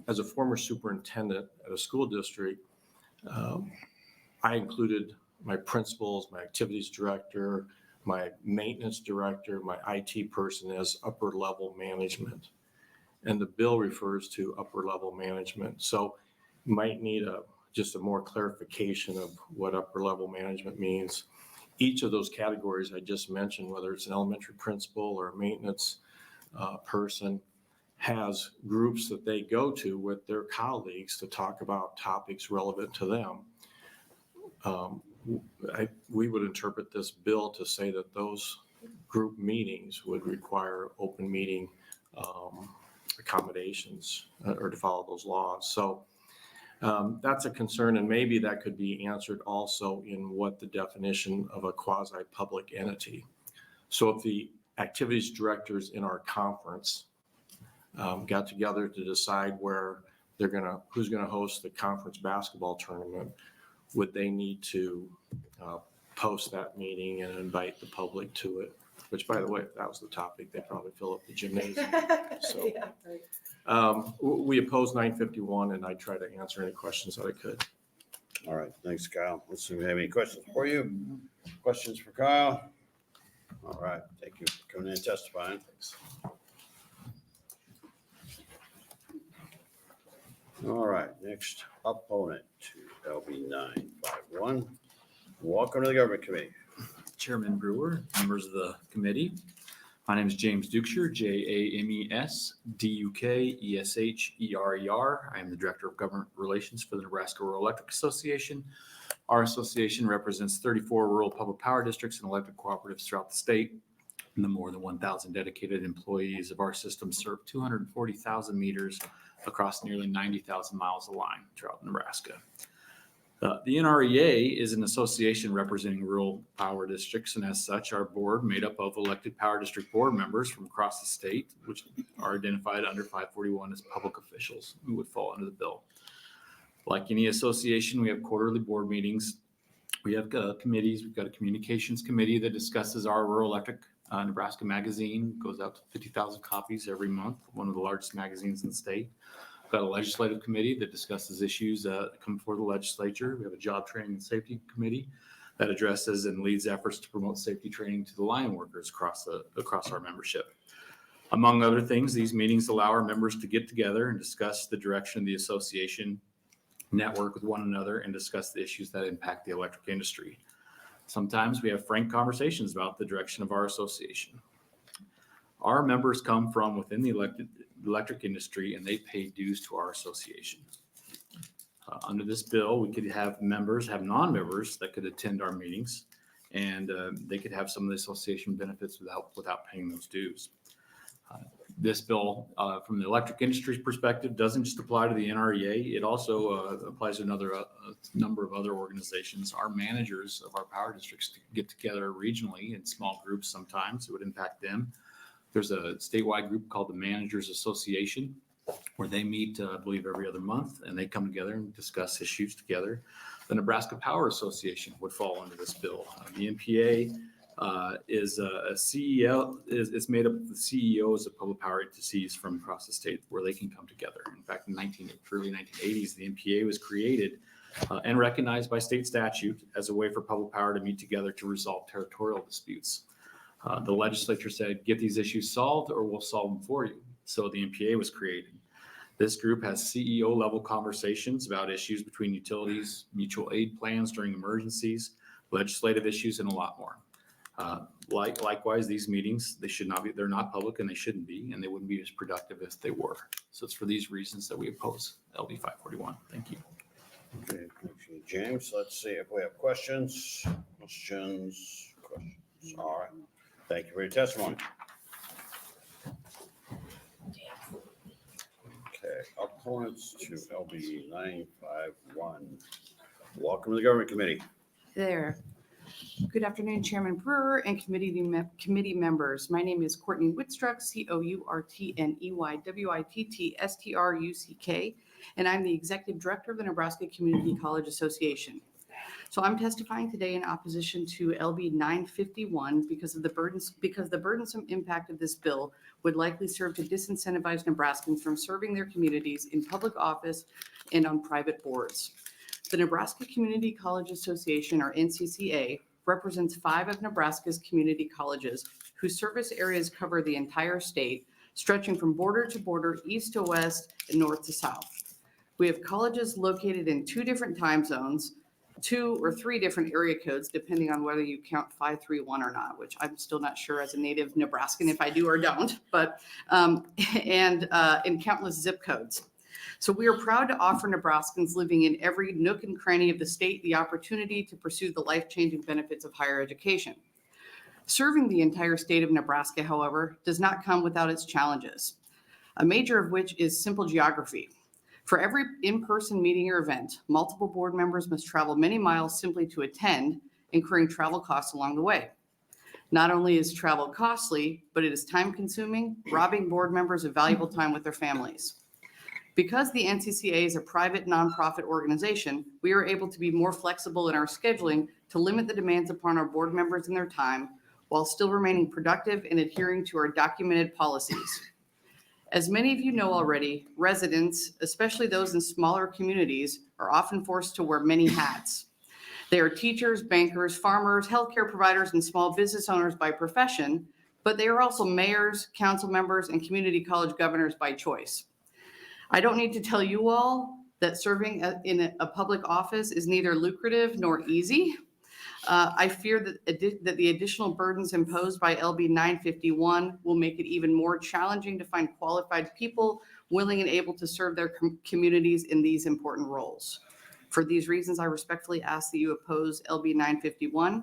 As a former superintendent at a school district, I included my principals, my activities director, my maintenance director, my IT person as upper level management. And the bill refers to upper level management. So you might need just a more clarification of what upper level management means. Each of those categories I just mentioned, whether it's an elementary principal or a maintenance person, has groups that they go to with their colleagues to talk about topics relevant to them. We would interpret this bill to say that those group meetings would require open meeting accommodations or to follow those laws. So that's a concern, and maybe that could be answered also in what the definition of a quasi-public entity. So if the activities directors in our conference got together to decide where who's gonna host the conference basketball tournament, would they need to post that meeting and invite the public to it? Which, by the way, if that was the topic, they'd probably fill up the gymnasium. So we oppose 951, and I try to answer any questions that I could. All right, thanks, Kyle. Let's see if we have any questions for you. Questions for Kyle? All right, thank you for coming in and testifying. Thanks. All right, next opponent to LB 951. Welcome to the government committee. Chairman Brewer, members of the committee. My name is James Dukesher, JAMES DUKESHERER. I am the Director of Government Relations for the Nebraska Rural Electric Association. Our association represents 34 rural public power districts and electric cooperatives throughout the state. And the more than 1,000 dedicated employees of our system serve 240,000 meters across nearly 90,000 miles of line throughout Nebraska. The NREA is an association representing rural power districts, and as such, our board, made up of elected power district board members from across the state, which are identified under 541 as public officials who would fall under the bill. Like any association, we have quarterly board meetings. We have committees. We've got a communications committee that discusses our Rural Electric Nebraska magazine. Goes out to 50,000 copies every month, one of the largest magazines in the state. We've got a legislative committee that discusses issues that come before the legislature. We have a job training and safety committee that addresses and leads efforts to promote safety training to the line workers across our membership. Among other things, these meetings allow our members to get together and discuss the direction of the association, network with one another, and discuss the issues that impact the electric industry. Sometimes we have frank conversations about the direction of our association. Our members come from within the electric industry, and they pay dues to our association. Under this bill, we could have members, have non-members that could attend our meetings and they could have some of the association benefits without paying those dues. This bill, from the electric industry's perspective, doesn't just apply to the NREA. It also applies to a number of other organizations. Our managers of our power districts get together regionally in small groups sometimes. It would impact them. There's a statewide group called the Managers Association where they meet, I believe, every other month, and they come together and discuss issues together. The Nebraska Power Association would fall under this bill. The NPA is a CEO, it's made up of the CEOs of public power agencies from across the state where they can come together. In fact, in early 1980s, the NPA was created and recognized by state statute as a way for public power to meet together to resolve territorial disputes. The legislature said, get these issues solved or we'll solve them for you. So the NPA was created. This group has CEO level conversations about issues between utilities, mutual aid plans during emergencies, legislative issues, and a lot more. Likewise, these meetings, they're not public and they shouldn't be, and they wouldn't be as productive if they were. So it's for these reasons that we oppose LB 541. Thank you. Okay, thank you, James. Let's see if we have questions. All right. Thank you for your testimony. Okay, opponents to LB 951. Welcome to the Government Committee. There. Good afternoon, Chairman Brewer and committee members. My name is Courtney Wittstruck, COURTNEYWITTSTRUCK, and I'm the Executive Director of the Nebraska Community College Association. So I'm testifying today in opposition to LB 951 because the burdensome impact of this bill would likely serve to disincentivize Nebraskans from serving their communities in public office and on private boards. The Nebraska Community College Association, or NCCA, represents 5 of Nebraska's community colleges whose service areas cover the entire state, stretching from border to border, east to west, and north to south. We have colleges located in 2 different time zones, 2 or 3 different area codes, depending on whether you count 531 or not, which I'm still not sure as a native Nebraskan if I do or don't, but in countless zip codes. So we are proud to offer Nebraskans living in every nook and cranny of the state the opportunity to pursue the life-changing benefits of higher education. Serving the entire state of Nebraska, however, does not come without its challenges, a major of which is simple geography. For every in-person meeting or event, multiple board members must travel many miles simply to attend, incurring travel costs along the way. Not only is travel costly, but it is time-consuming, robbing board members of valuable time with their families. Because the NCCA is a private nonprofit organization, we are able to be more flexible in our scheduling to limit the demands upon our board members and their time, while still remaining productive and adhering to our documented policies. As many of you know already, residents, especially those in smaller communities, are often forced to wear many hats. They are teachers, bankers, farmers, healthcare providers, and small business owners by profession, but they are also mayors, council members, and community college governors by choice. I don't need to tell you all that serving in a public office is neither lucrative nor easy. I fear that the additional burdens imposed by LB 951 will make it even more challenging to find qualified people willing and able to serve their communities in these important roles. For these reasons, I respectfully ask that you oppose LB 951.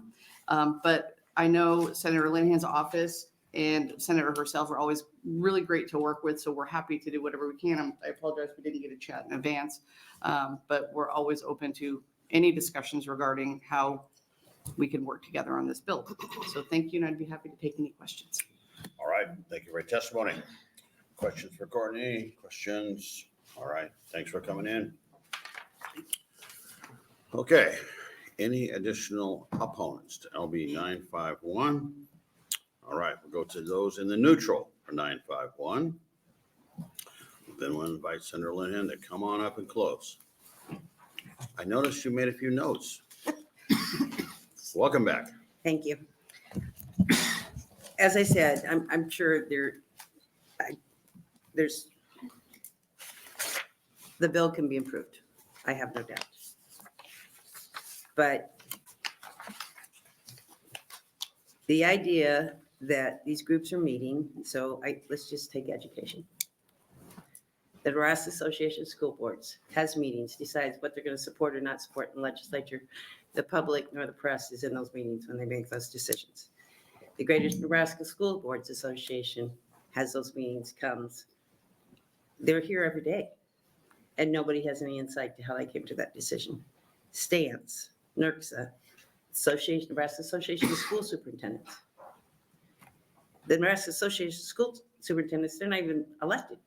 But I know Senator Linehan's office and Senator herself are always really great to work with, so we're happy to do whatever we can. I apologize we didn't get a chat in advance, but we're always open to any discussions regarding how we can work together on this bill. So thank you, and I'd be happy to take any questions. All right, thank you for your testimony. Questions for Courtney? Questions? All right, thanks for coming in. Okay, any additional opponents to LB 951? All right, we'll go to those in the neutral for 951. Then we'll invite Senator Linehan to come on up and close. I noticed you made a few notes. Welcome back. Thank you. As I said, I'm sure there's the bill can be improved. I have no doubt. But the idea that these groups are meeting, so let's just take education. The Nebraska Association of School Boards has meetings, decides what they're going to support or not support in the legislature. The public nor the press is in those meetings when they make those decisions. The Greater Nebraska School Boards Association has those meetings, comes. They're here every day, and nobody has any insight to how they came to that decision. STANS, NERCSA, Nebraska Association of School Superintendents. The Nebraska Association of School Superintendents, they're not even elected.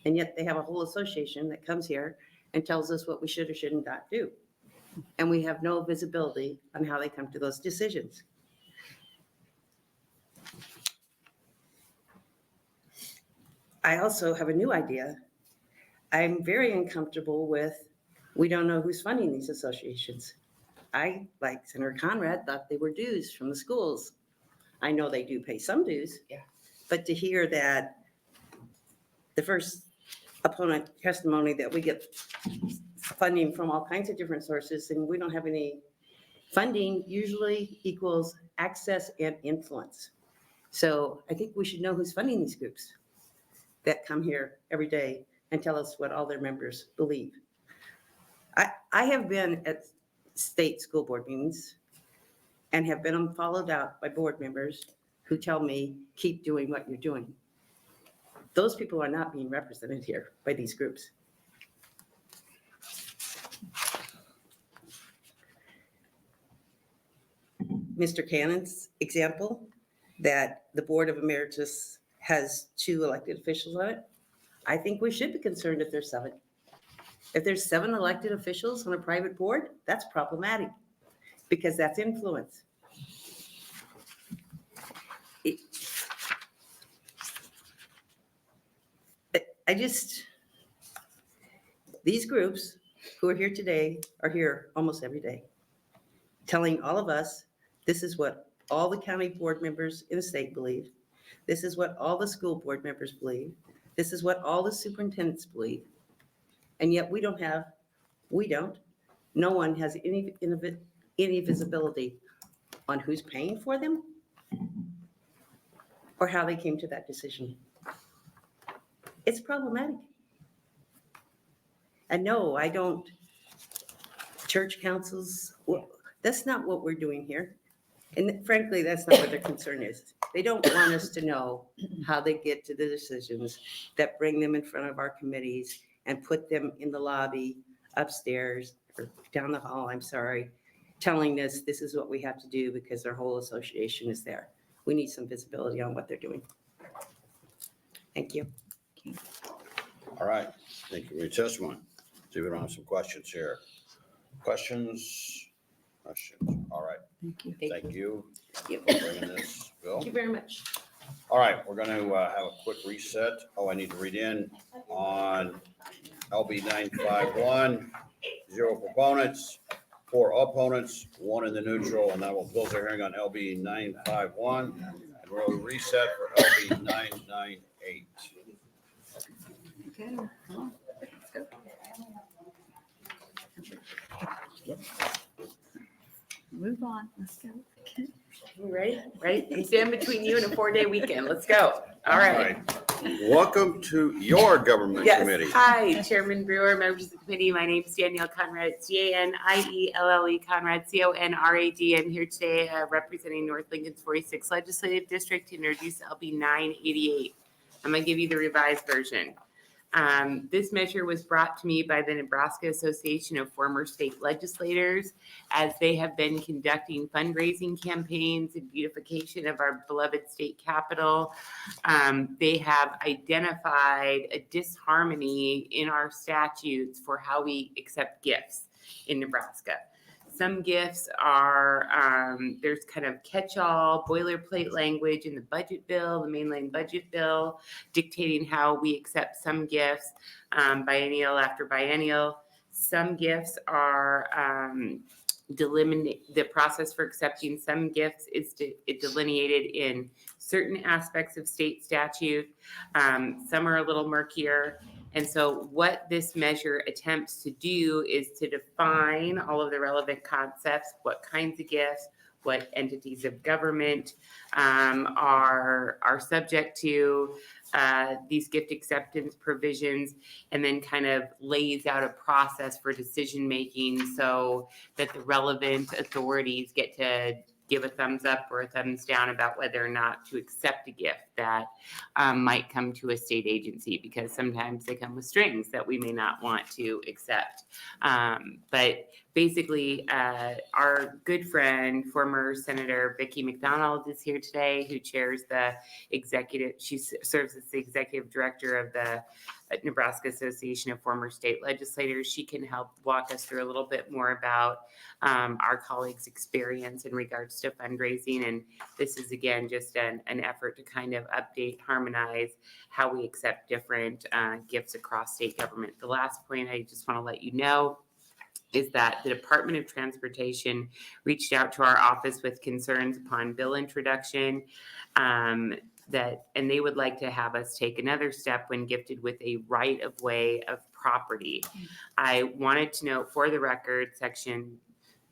And yet they have a whole association that comes here and tells us what we should or should not do. And we have no visibility on how they come to those decisions. I also have a new idea. I'm very uncomfortable with, we don't know who's funding these associations. I, like Senator Conrad, thought they were dues from the schools. I know they do pay some dues. Yeah. But to hear that the first opponent testimony that we get funding from all kinds of different sources and we don't have any funding usually equals access and influence. So I think we should know who's funding these groups that come here every day and tell us what all their members believe. I have been at state school board meetings and have been followed out by board members who tell me, keep doing what you're doing. Those people are not being represented here by these groups. Mr. Cannon's example that the Board of Emeritus has 2 elected officials on it. I think we should be concerned if there's 7. If there's 7 elected officials on a private board, that's problematic because that's influence. These groups who are here today are here almost every day, telling all of us, this is what all the county board members in the state believe. This is what all the school board members believe. This is what all the superintendents believe. And yet no one has any visibility on who's paying for them or how they came to that decision. It's problematic. And no, I don't, church councils, well, that's not what we're doing here. And frankly, that's not what their concern is. They don't want us to know how they get to the decisions that bring them in front of our committees and put them in the lobby upstairs or down the hall, I'm sorry, telling us this is what we have to do because their whole association is there. We need some visibility on what they're doing. Thank you. All right, thank you for your testimony. See if we don't have some questions here. Questions? All right. Thank you. Thank you Thank you. for bringing this bill. Thank you very much. All right, we're going to have a quick reset. Oh, I need to read in on LB 951, 0 proponents, 4 opponents, 1 in the neutral, and that will close our hearing on LB 951. And we'll reset for LB 998. Okay, come on, let's go. Move on, let's go. Okay. You ready? Ready? I'm standing between you and a 4-day weekend. Let's go. All right. Welcome to your government Yes. committee. Hi, Chairman Brewer, members of the committee. My name is Danielle Conrad, CANIELLE, Conrad, CONRAD. I'm here today representing North Lincoln's 46th Legislative District to introduce LB 988. I'm going to give you the revised version. This measure was brought to me by the Nebraska Association of Former State Legislators as they have been conducting fundraising campaigns and beautification of our beloved state capitol. They have identified a disharmony in our statutes for how we accept gifts in Nebraska. Some gifts are, there's kind of catch-all boilerplate language in the budget bill, the mainline budget bill, dictating how we accept some gifts biennial after biennial. Some gifts are the process for accepting some gifts is delineated in certain aspects of state statute. Some are a little murkier. And so what this measure attempts to do is to define all of the relevant concepts, what kinds of gifts, what entities of government are subject to, these gift acceptance provisions, and then kind of lays out a process for decision making so that the relevant authorities get to give a thumbs up or a thumbs down about whether or not to accept a gift that might come to a state agency, because sometimes they come with strings that we may not want to accept. But basically, our good friend, former Senator Vicki McDonald, is here today, who chairs the executive, she serves as the executive director of the Nebraska Association of Former State Legislators. She can help walk us through a little bit more about our colleagues' experience in regards to fundraising. And this is, again, just an effort to kind of update, harmonize how we accept different gifts across state government. The last point I just want to let you know is that the Department of Transportation reached out to our office with concerns upon bill introduction, and they would like to have us take another step when gifted with a right of way of property. I wanted to note for the record, section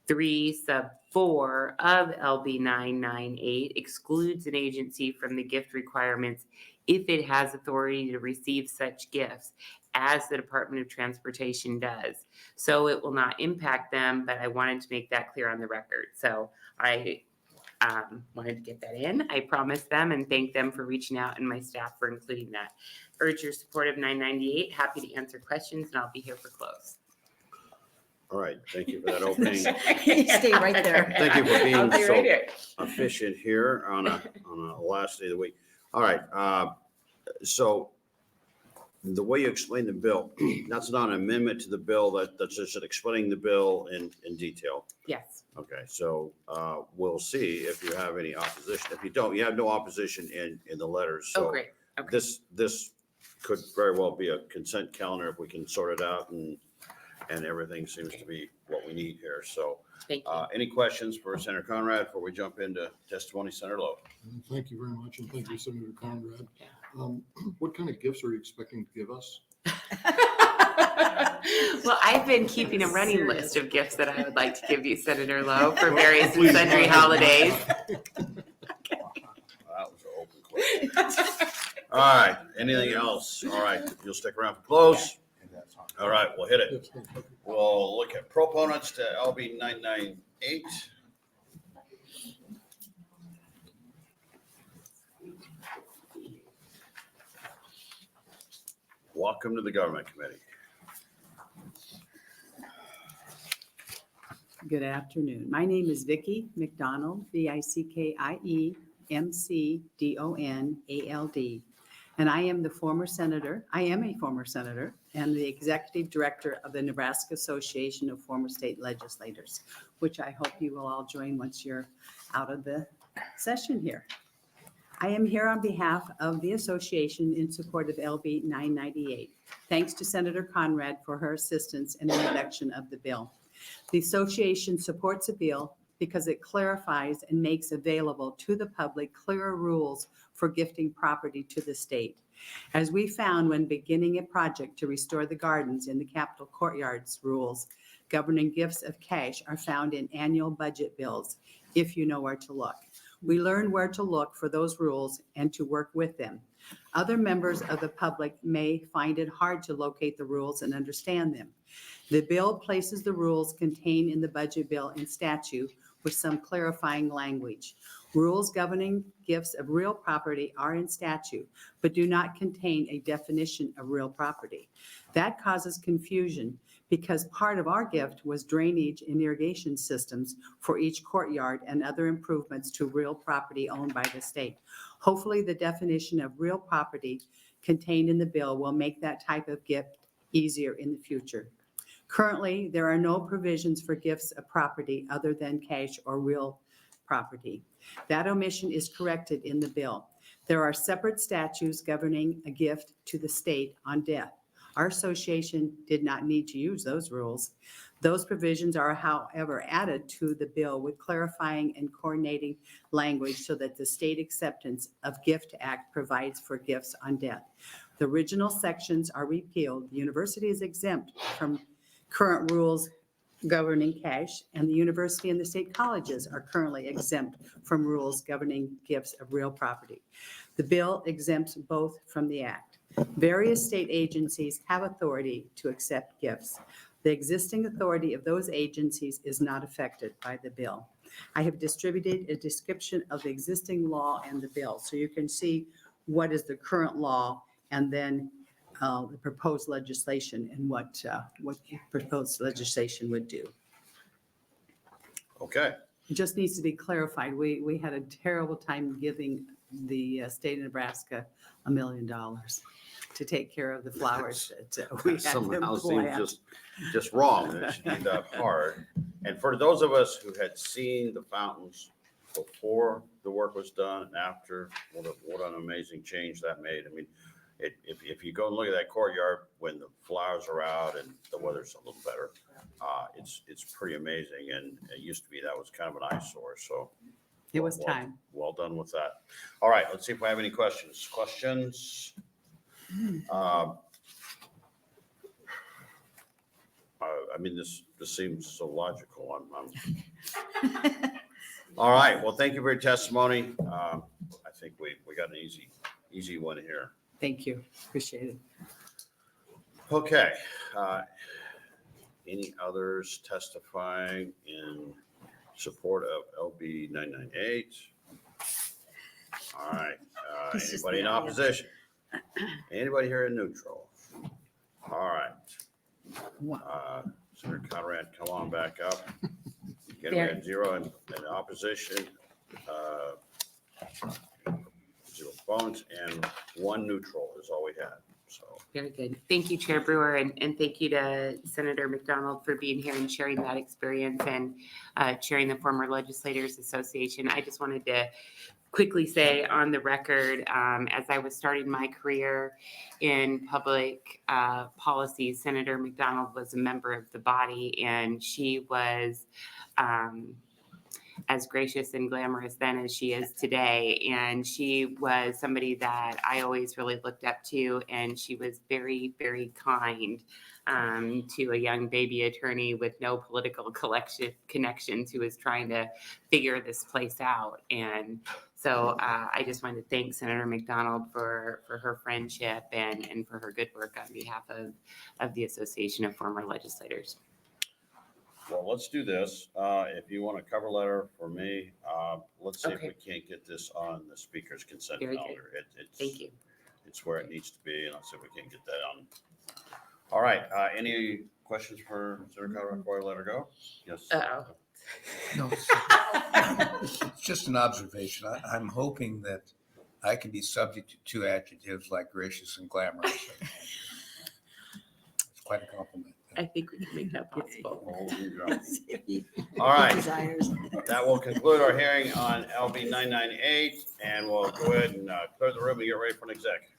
3 sub 4 of LB 998 excludes an agency from the gift requirements if it has authority to receive such gifts, as the Department of Transportation does. So it will not impact them, but I wanted to make that clear on the record. So I wanted to get that in. I promised them and thank them for reaching out, and my staff for including that. Urge your support of 998. Happy to answer questions, and I'll be here for close. All right, thank you for that opening. Stay right there. Thank you for I'll being be so right here. efficient here on a last day of the week. All right, so the way you explain the bill, that's not an amendment to the bill, that's just explaining the bill in detail. Yes. Okay, so we'll see if you have any opposition. If you don't, you have no opposition in the letters. Oh, So great. Okay. This could very well be a consent calendar if we can sort it out, and everything seems to be what we need here. So Thank you. any questions for Senator Conrad before we jump into testimony? Senator Lowe. Thank you very much, and thank you, Senator Conrad. What kind of gifts are you expecting to give us? Well, I've been keeping a running list of gifts that I would like to give you, Senator Lowe, for various and sundry holidays. That was an open question. All right, anything else? All right, you'll stick around for close. All right, we'll hit it. We'll look at proponents to LB 998. Welcome to the Government Committee. Good afternoon. My name is Vicki McDonald, VICKIE MCDONALD, and I am a former senator and the executive director of the Nebraska Association of Former State Legislators, which I hope you will all join once you're out of the session here. I am here on behalf of the association in support of LB 998. Thanks to Senator Conrad for her assistance in the introduction of the bill. The association supports the bill because it clarifies and makes available to the public clearer rules for gifting property to the state. As we found when beginning a project to restore the gardens in the Capitol Courtyards, rules governing gifts of cash are found in annual budget bills, if you know where to look. We learn where to look for those rules and to work with them. Other members of the public may find it hard to locate the rules and understand them. The bill places the rules contained in the budget bill in statute with some clarifying language. Rules governing gifts of real property are in statute, but do not contain a definition of real property. That causes confusion because part of our gift was drainage and irrigation systems for each courtyard and other improvements to real property owned by the state. Hopefully, the definition of real property contained in the bill will make that type of gift easier in the future. Currently, there are no provisions for gifts of property other than cash or real property. That omission is corrected in the bill. There are separate statutes governing a gift to the state on death. Our association did not need to use those rules. Those provisions are, however, added to the bill with clarifying and coordinating language so that the State Acceptance of Gift Act provides for gifts on death. The original sections are repealed. The university is exempt from current rules governing cash, and the university and the state colleges are currently exempt from rules governing gifts of real property. The bill exempts both from the act. Various state agencies have authority to accept gifts. The existing authority of those agencies is not affected by the bill. I have distributed a description of the existing law and the bill, so you can see what is the current law and then the proposed legislation and what the proposed legislation would do. Okay. It just needs to be clarified. We had a terrible time giving the state of Nebraska $1 million to take care of the flowers that we had to Somehow plant. seems just wrong. It should be that hard. And for those of us who had seen the fountains before the work was done and after, what an amazing change that made. I mean, if you go and look at that courtyard when the flowers are out and the weather's a little better, it's pretty amazing. And it used to be that was kind of an eyesore. So It was time. well done with that. All right, let's see if we have any questions. I mean, this seems so logical. All right. Well, thank you for your testimony. I think we got an easy one here. Thank you. Appreciate it. Okay. Any others testifying in support of LB 998? All right. Anybody in opposition? Anybody here in neutral? All right. Senator Conrad, come on back up. Again, we had 0 in opposition, 0 opponents, and 1 neutral is all we had. So Very good. Thank you, Chair Brewer, and thank you to Senator McDonald for being here and sharing that experience and chairing the Former Legislators Association. I just wanted to quickly say on the record, as I was starting my career in public policy, Senator McDonald was a member of the body, and she was as gracious and glamorous then as she is today. And she was somebody that I always really looked up to, and she was very, very kind to a young baby attorney with no political connections who was trying to figure this place out. And so I just wanted to thank Senator McDonald for her friendship and for her good work on behalf of the Association of Former Legislators. Well, let's do this. If you want a cover letter for me, let's see if Okay. we can't get this on the speaker's consent Very good. calendar. Thank you. It's where it needs to be, and let's see if we can get that on. All right. Any questions for Senator Conrad before I let her go? Yes. Uh-oh. No, it's just an observation. I'm hoping that I can be subject to 2 adjectives like gracious and glamorous. It's quite a compliment. I think we can make that possible. All right. That will conclude our hearing on LB 998, and we'll go ahead and clear the room and get ready for an exec.